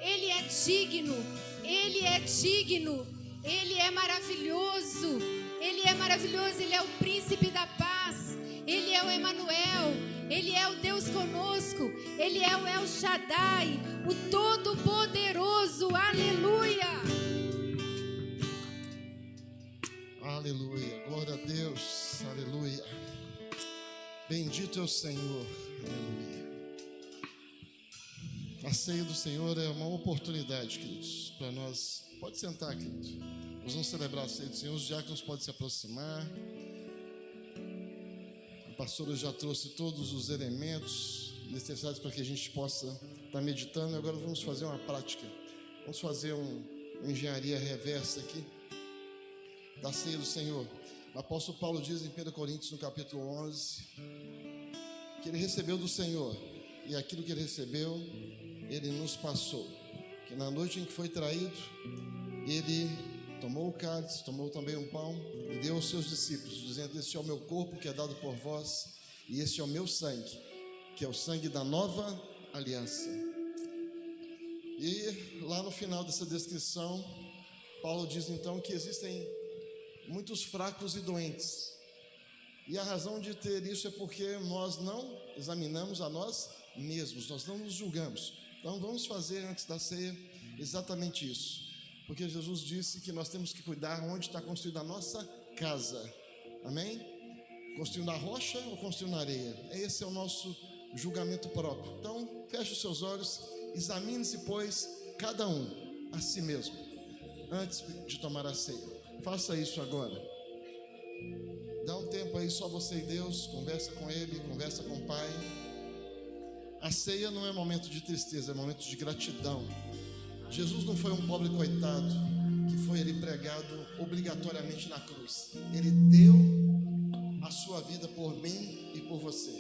Ele é digno, Ele é digno, Ele é maravilhoso, Ele é maravilhoso, Ele é o príncipe da paz, Ele é o Emanuel, Ele é o Deus conosco, Ele é o El Shaddai, o Todo-Poderoso, aleluia. Aleluia, glória a Deus, aleluia. Bendito é o Senhor, aleluia. ceia do Senhor é uma oportunidade, queridos, para nós. Pode sentar, queridos. Nós vamos celebrar a ceia do Senhor. Os diáconos podem se aproximar. A pastora já trouxe todos os elementos necessários para que a gente possa estar meditando. Agora vamos fazer uma prática. Vamos fazer uma engenharia reversa aqui da ceia do Senhor. O apóstolo Paulo diz em 1 Coríntios, no capítulo 11, que ele recebeu do Senhor, e aquilo que ele recebeu, ele nos passou. Que na noite em que foi traído, ele tomou o cálice, tomou também um pão e deu aos seus discípulos, dizendo: este é o meu corpo que é dado por vós, e este é o meu sangue, que é o sangue da nova aliança. E lá no final dessa descrição, Paulo diz então que existem muitos fracos e doentes, e a razão de ter isso é porque nós não examinamos a nós mesmos, nós não nos julgamos. Então vamos fazer antes da ceia exatamente isso, porque Jesus disse que nós temos que cuidar onde está construída a nossa casa, amém? Construindo na rocha ou construindo na areia? Esse é o nosso julgamento próprio. Então feche os seus olhos, examine-se, pois, cada um a si mesmo, antes de tomar a ceia. Faça isso agora. Dá um tempo aí, só você e Deus. Conversa com Ele, conversa com o Pai. A ceia não é momento de tristeza, é momento de gratidão. Jesus não foi um pobre coitado que foi ele pregado obrigatoriamente na cruz. Ele deu a sua vida por mim e por você.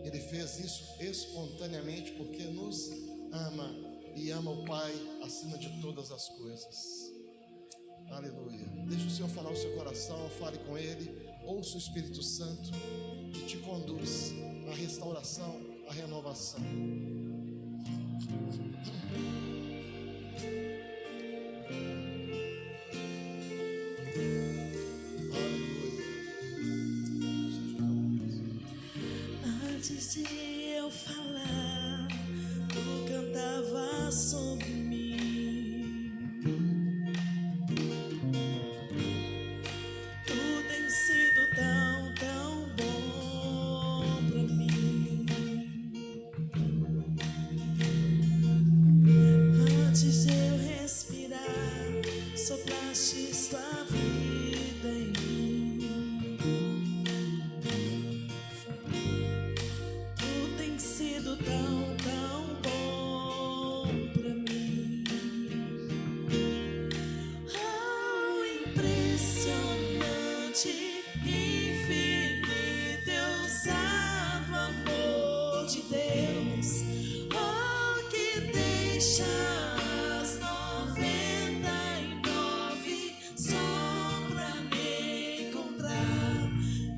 Ele fez isso espontaneamente porque nos ama e ama o Pai acima de todas as coisas. Aleluia. Deixa o Senhor falar o seu coração, fale com Ele, ouça o Espírito Santo que te conduz à restauração, à renovação. Antes de eu falar, tu cantava sobre mim. Tu tens sido tão, tão bom pra mim. Antes de eu respirar, sopraste tua vida em mim. Tu tens sido tão, tão bom pra mim. Oh, impressionante, infinito, ousado amor de Deus. Oh, que deixa as 99 só pra me encontrar.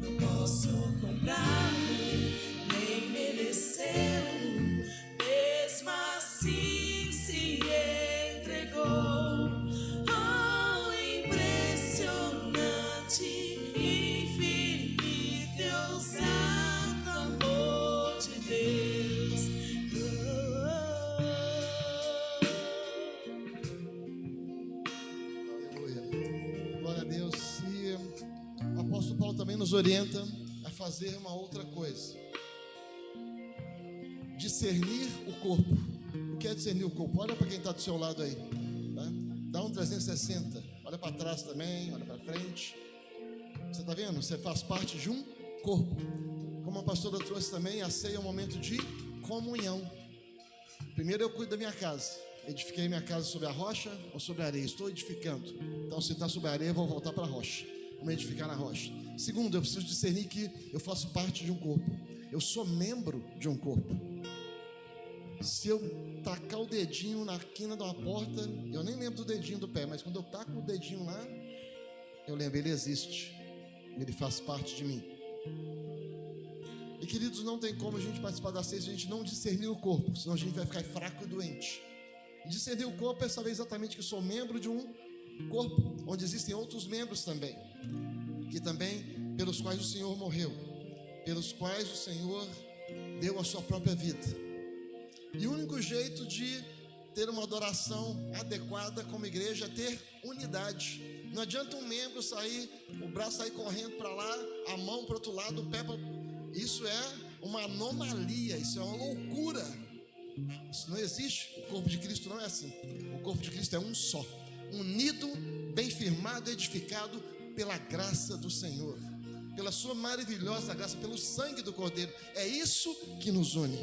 Não posso comprar-me, nem merecê-lo, mesmo assim se entregou. Oh, impressionante, infinito, ousado amor de Deus. Aleluia. Glória a Deus. E o apóstolo Paulo também nos orienta a fazer uma outra coisa: discernir o corpo. O que é discernir o corpo? Olha para quem está do seu lado aí, tá? Dá um 360. Olha para trás também, olha para frente. Você está vendo? Você faz parte de um corpo. Como a pastora trouxe também, a ceia é um momento de comunhão. Primeiro eu cuido da minha casa. Edifiquei minha casa sobre a rocha ou sobre a areia? Estou edificando. Então, se está sobre a areia, eu vou voltar para a rocha. Vamos edificar na rocha. Segundo, eu preciso discernir que eu faço parte de um corpo. Eu sou membro de um corpo. Se eu tacar o dedinho na quina de uma porta, eu nem lembro do dedinho do pé, mas quando eu taco o dedinho lá, eu lembro, ele existe. Ele faz parte de mim. E queridos, não tem como a gente participar da ceia se a gente não discernir o corpo, senão a gente vai ficar fraco e doente. E discernir o corpo é saber exatamente que eu sou membro de um corpo, onde existem outros membros também, que também, pelos quais o Senhor morreu, pelos quais o Senhor deu a sua própria vida. E o único jeito de ter uma adoração adequada como igreja é ter unidade. Não adianta um membro sair, o braço sair correndo para lá, a mão para o outro lado, o pé para... Isso é uma anomalia, isso é uma loucura. Isso não existe. O corpo de Cristo não é assim. O corpo de Cristo é um só, unido, bem firmado, edificado pela graça do Senhor, pela sua maravilhosa graça, pelo sangue do Cordeiro. É isso que nos une.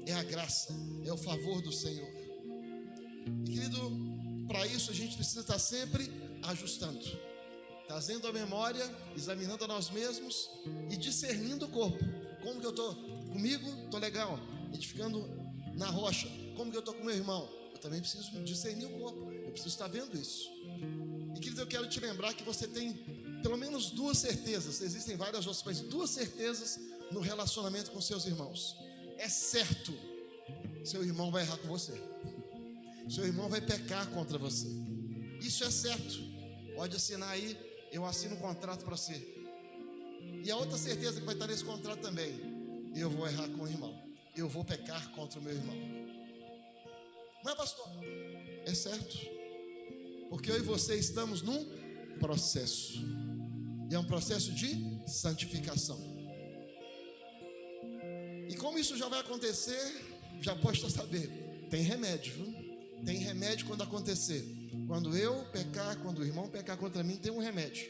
É a graça, é o favor do Senhor. E, querido, para isso a gente precisa estar sempre ajustando, trazendo a memória, examinando a nós mesmos e discernindo o corpo. Como que eu estou comigo? Estou legal, edificando na rocha. Como que eu estou com meu irmão? Eu também preciso discernir o corpo. Eu preciso estar vendo isso. E, querido, eu quero te lembrar que você tem pelo menos duas certezas. Existem várias outras, mas duas certezas no relacionamento com seus irmãos. É certo, seu irmão vai errar com você. Seu irmão vai pecar contra você. Isso é certo. Pode assinar aí, eu assino um contrato para você. E a outra certeza que vai estar nesse contrato também: eu vou errar com o irmão, eu vou pecar contra o meu irmão. Mas, pastor, é certo, porque eu e você estamos num processo, e é um processo de santificação. E como isso já vai acontecer, já pode saber, tem remédio, viu? Tem remédio quando acontecer. Quando eu pecar, quando o irmão pecar contra mim, tem um remédio,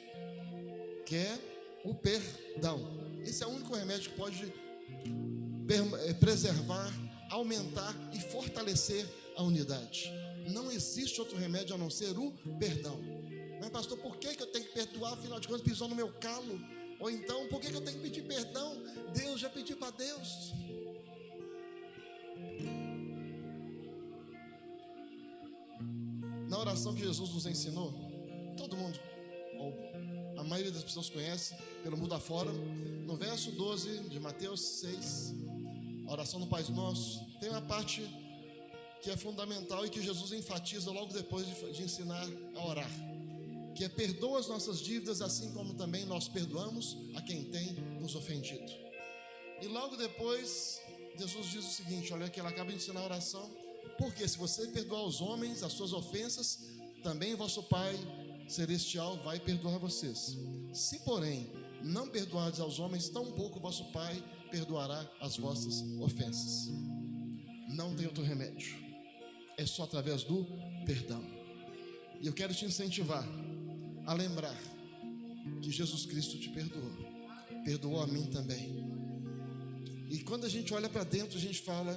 que é o perdão. Esse é o único remédio que pode preservar, aumentar e fortalecer a unidade. Não existe outro remédio a não ser o perdão. Mas, pastor, por que eu tenho que perdoar? Afinal de contas, pisou no meu calo. Ou então, por que eu tenho que pedir perdão? Deus já pediu para Deus. Na oração que Jesus nos ensinou, todo mundo, ou a maioria das pessoas conhece, pelo mundo afora, no verso 12 de Mateus 6, a oração do Pai Nosso, tem uma parte que é fundamental e que Jesus enfatiza logo depois de ensinar a orar, que é: perdoa as nossas dívidas, assim como também nós perdoamos a quem tem nos ofendido. E logo depois, Jesus diz o seguinte, olha que ele acaba de ensinar a oração: porque se você perdoar os homens as suas ofensas, também vosso Pai Celestial vai perdoar vocês. Se, porém, não perdoardes aos homens, tampouco vosso Pai perdoará as vossas ofensas. Não tem outro remédio, é só através do perdão. E eu quero te incentivar a lembrar que Jesus Cristo te perdoou a mim também. E quando a gente olha para dentro, a gente fala: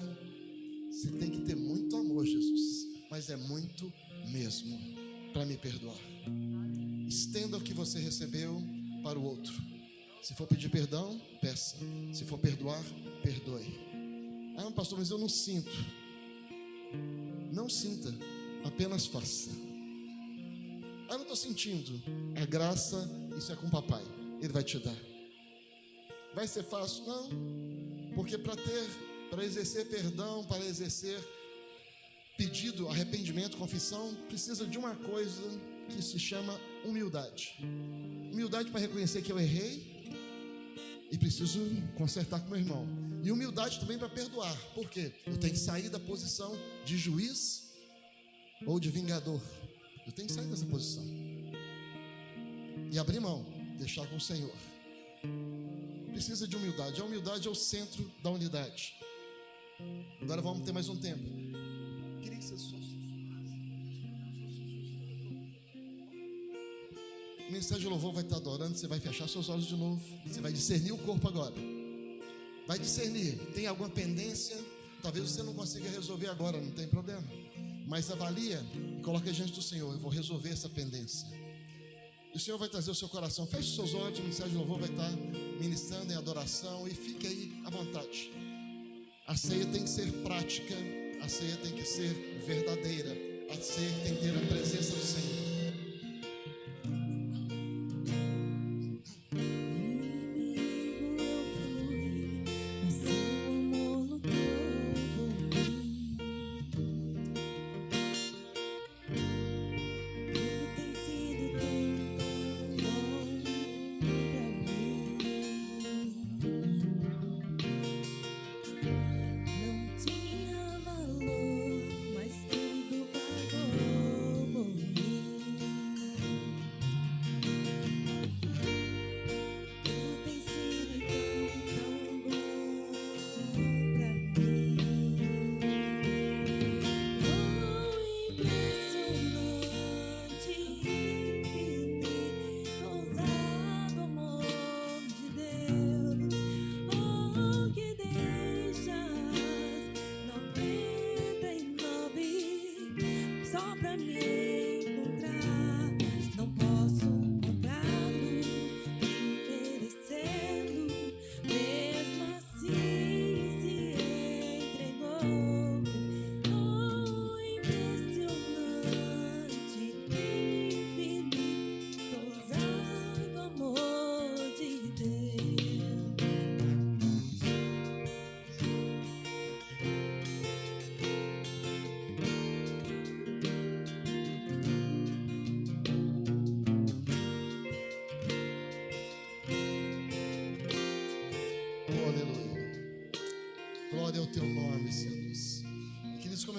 você tem que ter muito amor, Jesus, mas é muito mesmo para me perdoar. Estenda o que você recebeu para o outro. Se for pedir perdão, peça. Se for perdoar, perdoe. Ah, pastor, mas eu não sinto. Não sinta, apenas faça. Ah, não estou sentindo. A graça, isso é com o papai, ele vai te dar. Vai ser fácil? Não, porque para exercer perdão, para exercer pedido, arrependimento, confissão, precisa de uma coisa que se chama humildade. Humildade para reconhecer que eu errei e preciso consertar com meu irmão. E humildade também para perdoar. Por quê? Eu tenho que sair da posição de juiz ou de vingador. Eu tenho que sair dessa posição e abrir mão, deixar com o Senhor. Precisa de humildade. A humildade é o centro da unidade. Agora vamos ter mais um tempo. Queria que você só... O ministério de louvor vai estar adorando. Você vai fechar seus olhos de novo. Você vai discernir o corpo agora. Vai discernir. Tem alguma pendência? Talvez você não consiga resolver agora, não tem problema. Mas avalia e coloca diante do Senhor: eu vou resolver essa pendência. E o Senhor vai trazer o seu coração. Feche seus olhos. O ministério de louvor vai estar ministrando em adoração. E fique aí à vontade. A ceia tem que ser prática. A ceia tem que ser verdadeira. A ceia tem que ter a presença do Senhor.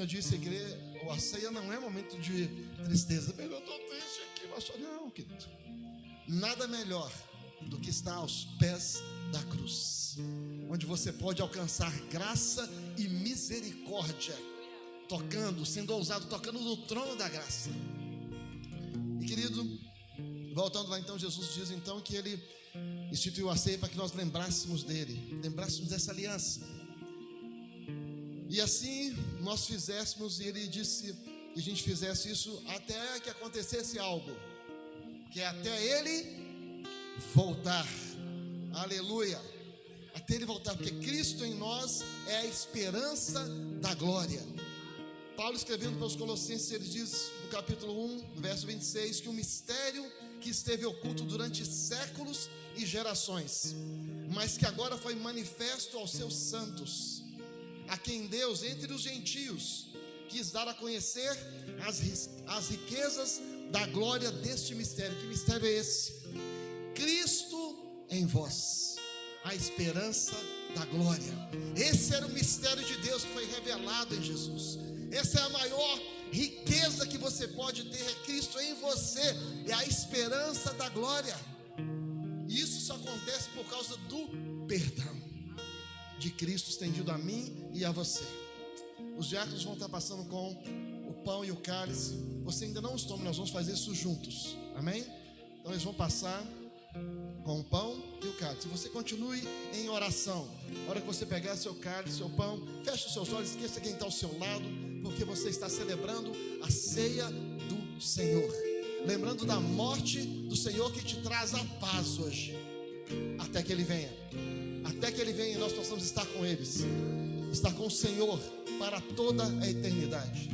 eu disse, a ceia não é momento de tristeza. Eu estou triste aqui, pastor. Não, querido. Nada melhor do que estar aos pés da cruz, onde você pode alcançar graça e misericórdia, tocando, sendo ousado, tocando no trono da graça. E querido, voltando lá então, Jesus diz então que ele instituiu a ceia para que nós lembrássemos dele, lembrássemos dessa aliança. E assim nós fizéssemos, e ele disse que a gente fizesse isso até que acontecesse algo, que é até ele voltar. Aleluia. Até ele voltar, porque Cristo em nós é a esperança da glória. Paulo, escrevendo para os Colossenses, ele diz no capítulo 1, no verso 26, que o mistério que esteve oculto durante séculos e gerações, mas que agora foi manifesto aos seus santos, a quem Deus, entre os gentios, quis dar a conhecer as riquezas da glória deste mistério. Que mistério é esse? Cristo em vós, a esperança da glória. Esse era o mistério de Deus que foi revelado em Jesus. Essa é a maior riqueza que você pode ter, é Cristo em você, é a esperança da glória. E isso só acontece por causa do perdão de Cristo estendido a mim e a você. Os diáconos vão estar passando com o pão e o cálice. Você ainda não os toma, nós vamos fazer isso juntos, amém? Então eles vão passar com o pão e o cálice. Você continue em oração. Na hora que você pegar seu cálice, seu pão, feche os seus olhos, esqueça quem está ao seu lado, porque você está celebrando a ceia do Senhor, lembrando da morte do Senhor que te traz a paz hoje, até que Ele venha. Até que Ele venha e nós possamos estar com eles, estar com o Senhor para toda a eternidade.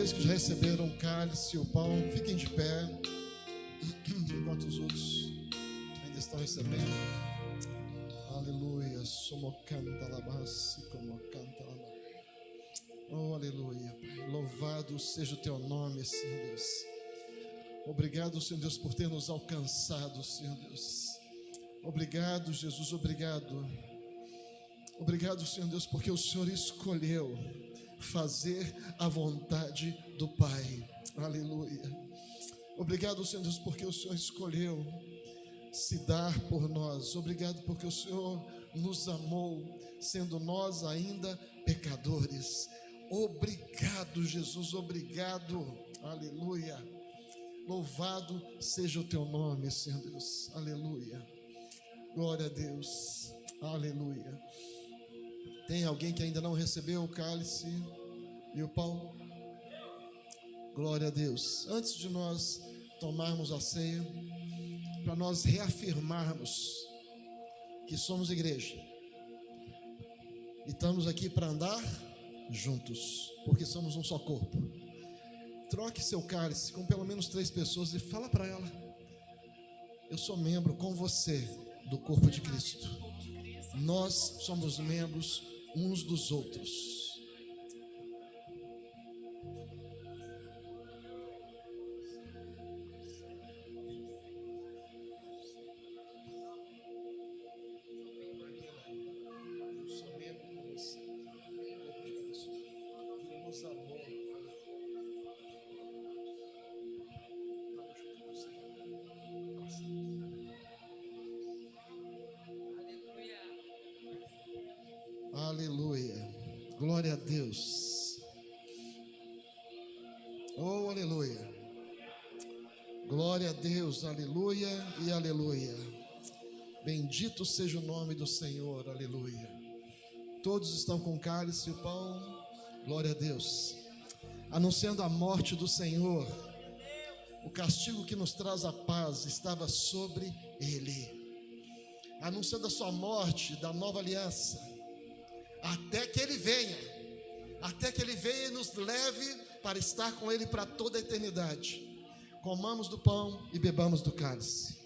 aqueles que já receberam o cálice e o pão, fiquem de pé, enquanto os outros ainda estão recebendo. Aleluia. Oh, aleluia. Louvado seja o teu nome, Senhor Deus. Obrigado, Senhor Deus, por ter nos alcançado, Senhor Deus. Obrigado, Jesus, obrigado. Obrigado, Senhor Deus, porque o Senhor escolheu fazer a vontade do Pai. Aleluia. Obrigado, Senhor Deus, porque o Senhor escolheu se dar por nós. Obrigado porque o Senhor nos amou, sendo nós ainda pecadores. Obrigado, Jesus, obrigado. Aleluia. Louvado seja o teu nome, Senhor Deus. Aleluia. Glória a Deus. Aleluia. Tem alguém que ainda não recebeu o cálice e o pão? Glória a Deus. Antes de nós tomarmos a ceia, para nós reafirmarmos que somos igreja e estamos aqui para andar juntos, porque somos um só corpo. Troque seu cálice com pelo menos 3 pessoas e fala para ela: eu sou membro com você do corpo de Cristo. Nós somos membros uns dos outros. Aleluia, glória a Deus. Oh, aleluia, glória a Deus, aleluia e aleluia. Bendito seja o nome do Senhor, aleluia. Todos estão com cálice e o pão, glória a Deus, anunciando a morte do Senhor. O castigo que nos traz a paz estava sobre ele, anunciando a sua morte da nova aliança, até que ele venha e nos leve para estar com ele para toda a eternidade. Comamos do pão e bebamos do cálice.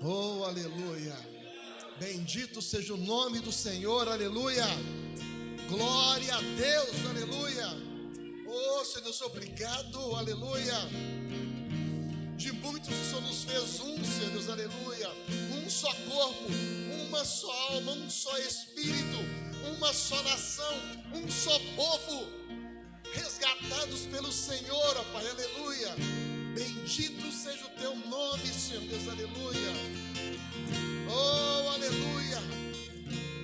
Oh, aleluia. Bendito seja o nome do Senhor, aleluia. Glória a Deus, aleluia. Oh, Senhor Deus, obrigado, aleluia. De muitos o Senhor nos fez um, Senhor Deus, aleluia. Um só corpo, uma só alma, um só espírito, uma só nação, um só povo, resgatados pelo Senhor, ó Pai, aleluia. Bendito seja o teu nome, Senhor Deus, aleluia. Oh, aleluia,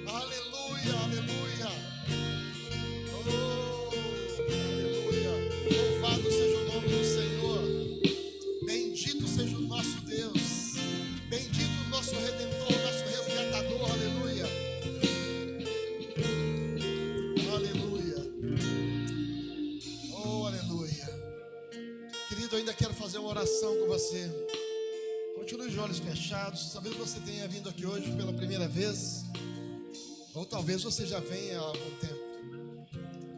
aleluia, aleluia. Oh, louvado seja o nome do Senhor. Bendito seja o nosso Deus. Bendito o nosso Redentor, nosso resgatador. Aleluia. Aleluia. Oh, aleluia. Querido, eu ainda quero fazer uma oração com você. Continue de olhos fechados. Talvez você tenha vindo aqui hoje pela primeira vez, ou talvez você já venha há algum tempo,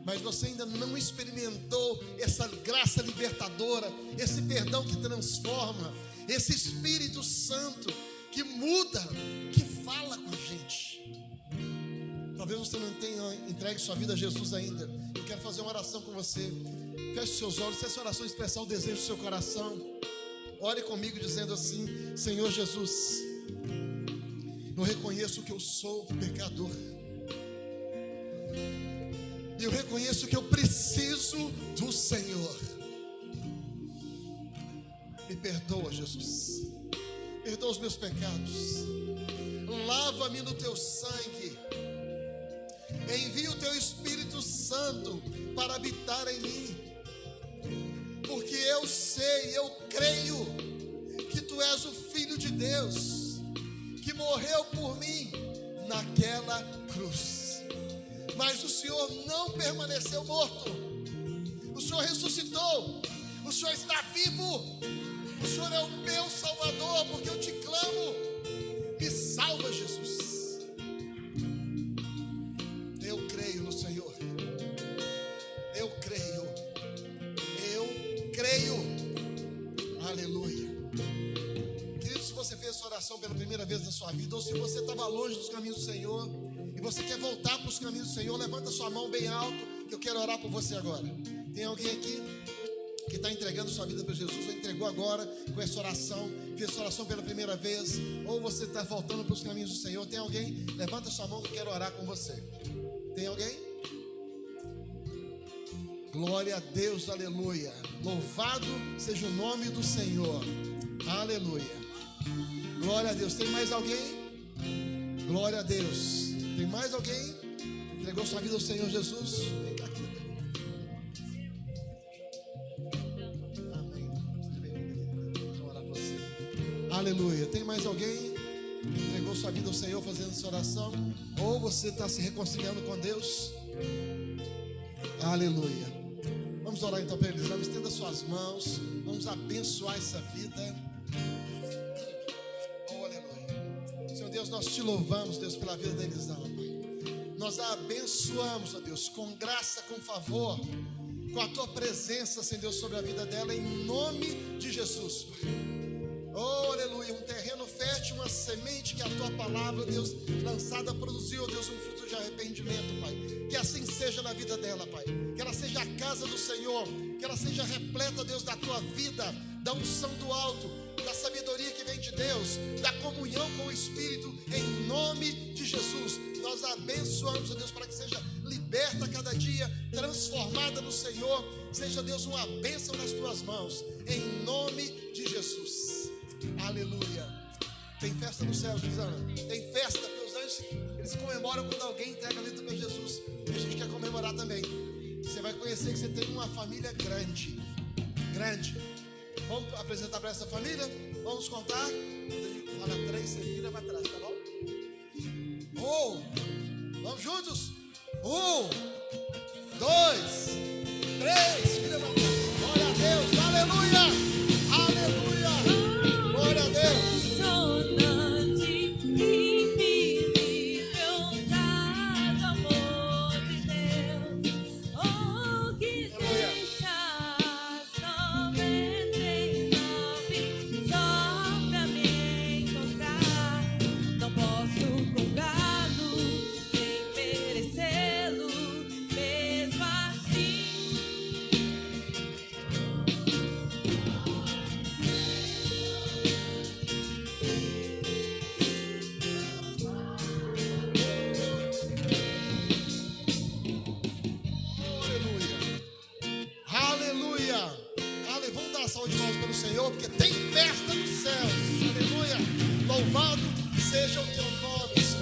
mas você ainda não experimentou essa graça libertadora, esse perdão que transforma, esse Espírito Santo que muda, que fala com a gente. Talvez você não tenha entregue sua vida a Jesus ainda. Eu quero fazer uma oração com você. Feche seus olhos, se essa oração expressar o desejo do seu coração, ore comigo dizendo assim: Senhor Jesus, eu reconheço que eu sou pecador. Eu reconheço que eu preciso do Senhor. Me perdoa, Jesus. Perdoa os meus pecados. Lava-me no teu sangue. Envia o teu Espírito Santo para habitar em mim. Porque eu sei, eu creio que tu és o Filho de Deus, que morreu por mim naquela cruz. Mas o Senhor não permaneceu morto. O Senhor ressuscitou. O Senhor está vivo. O Senhor é o meu Salvador. oração pela primeira vez na sua vida, ou se você estava longe dos caminhos do Senhor e você quer voltar para os caminhos do Senhor, levanta sua mão bem alto, que eu quero orar por você agora. Tem alguém aqui que está entregando sua vida para Jesus, ou entregou agora com essa oração, fez essa oração pela primeira vez, ou você está voltando para os caminhos do Senhor? Tem alguém? Levanta sua mão que eu quero orar com você. Tem alguém? Glória a Deus, aleluia. Louvado seja o nome do Senhor. Aleluia. Glória a Deus. Tem mais alguém? Glória a Deus. Tem mais alguém? Entregou sua vida ao Senhor Jesus? Vem cá aqui. Amém. Deixa eu orar para você. Aleluia. Tem mais alguém? Entregou sua vida ao Senhor fazendo essa oração? Ou você está se reconciliando com Deus? Aleluia. Vamos orar então para eles. Vamos estender suas mãos. Vamos abençoar essa vida. Oh, aleluia. Senhor Deus, nós te louvamos, Deus, pela vida da Elisama, Pai. Nós a abençoamos, ó Deus, com graça, com favor, com a tua presença, Senhor Deus, sobre a vida dela, em nome de Jesus, Pai. Oh, aleluia. Um terreno fértil, uma semente que a tua palavra, Deus, lançada, produziu, Deus, um fruto de arrependimento, Pai. Que assim seja na vida dela, Pai. Que ela seja a casa do Senhor. Que ela seja repleta, Deus, da tua vida, da unção do alto, da sabedoria que vem de Deus, da comunhão com o Espírito, em nome de Jesus. Nós a abençoamos, Deus, para que seja liberta a cada dia, transformada no Senhor. Seja, Deus, uma bênção nas tuas mãos, em nome de Jesus. Aleluia. Tem festa no céu, Gisana. Tem festa, porque os anjos, eles comemoram quando alguém entrega a vida para Jesus. E a gente quer comemorar também. Você vai conhecer que você tem uma família grande. Grande. Vamos apresentar para essa família? Vamos contar? Quando ele fala 3, você vira para trás, tá bom? Vamos juntos? 1, 2, 3. Vira para trás. Glória a Deus. Aleluia. Aleluia. Glória a Deus. Senhor, porque tem festa nos céus. Aleluia. Louvado seja o teu nome, Senhor.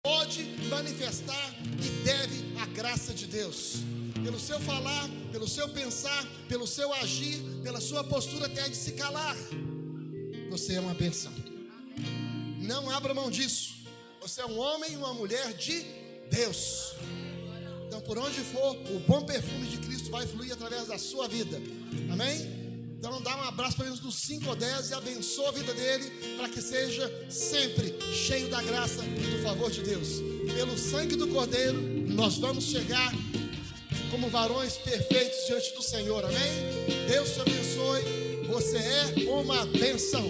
Pode manifestar e deve a graça de Deus. Pelo seu falar, pelo seu pensar, pelo seu agir, pela sua postura até de se calar. Você é uma bênção. Não abra mão disso. Você é um homem e uma mulher de Deus. Então, por onde for, o bom perfume de Cristo vai fluir através da sua vida. Amém? Então dá um abraço para eles dos 5 ou 10 e abençoa a vida dele para que seja sempre cheio da graça e do favor de Deus. Pelo sangue do Cordeiro, nós vamos chegar como varões perfeitos diante do Senhor. Amém? Deus te abençoe. Você é uma bênção.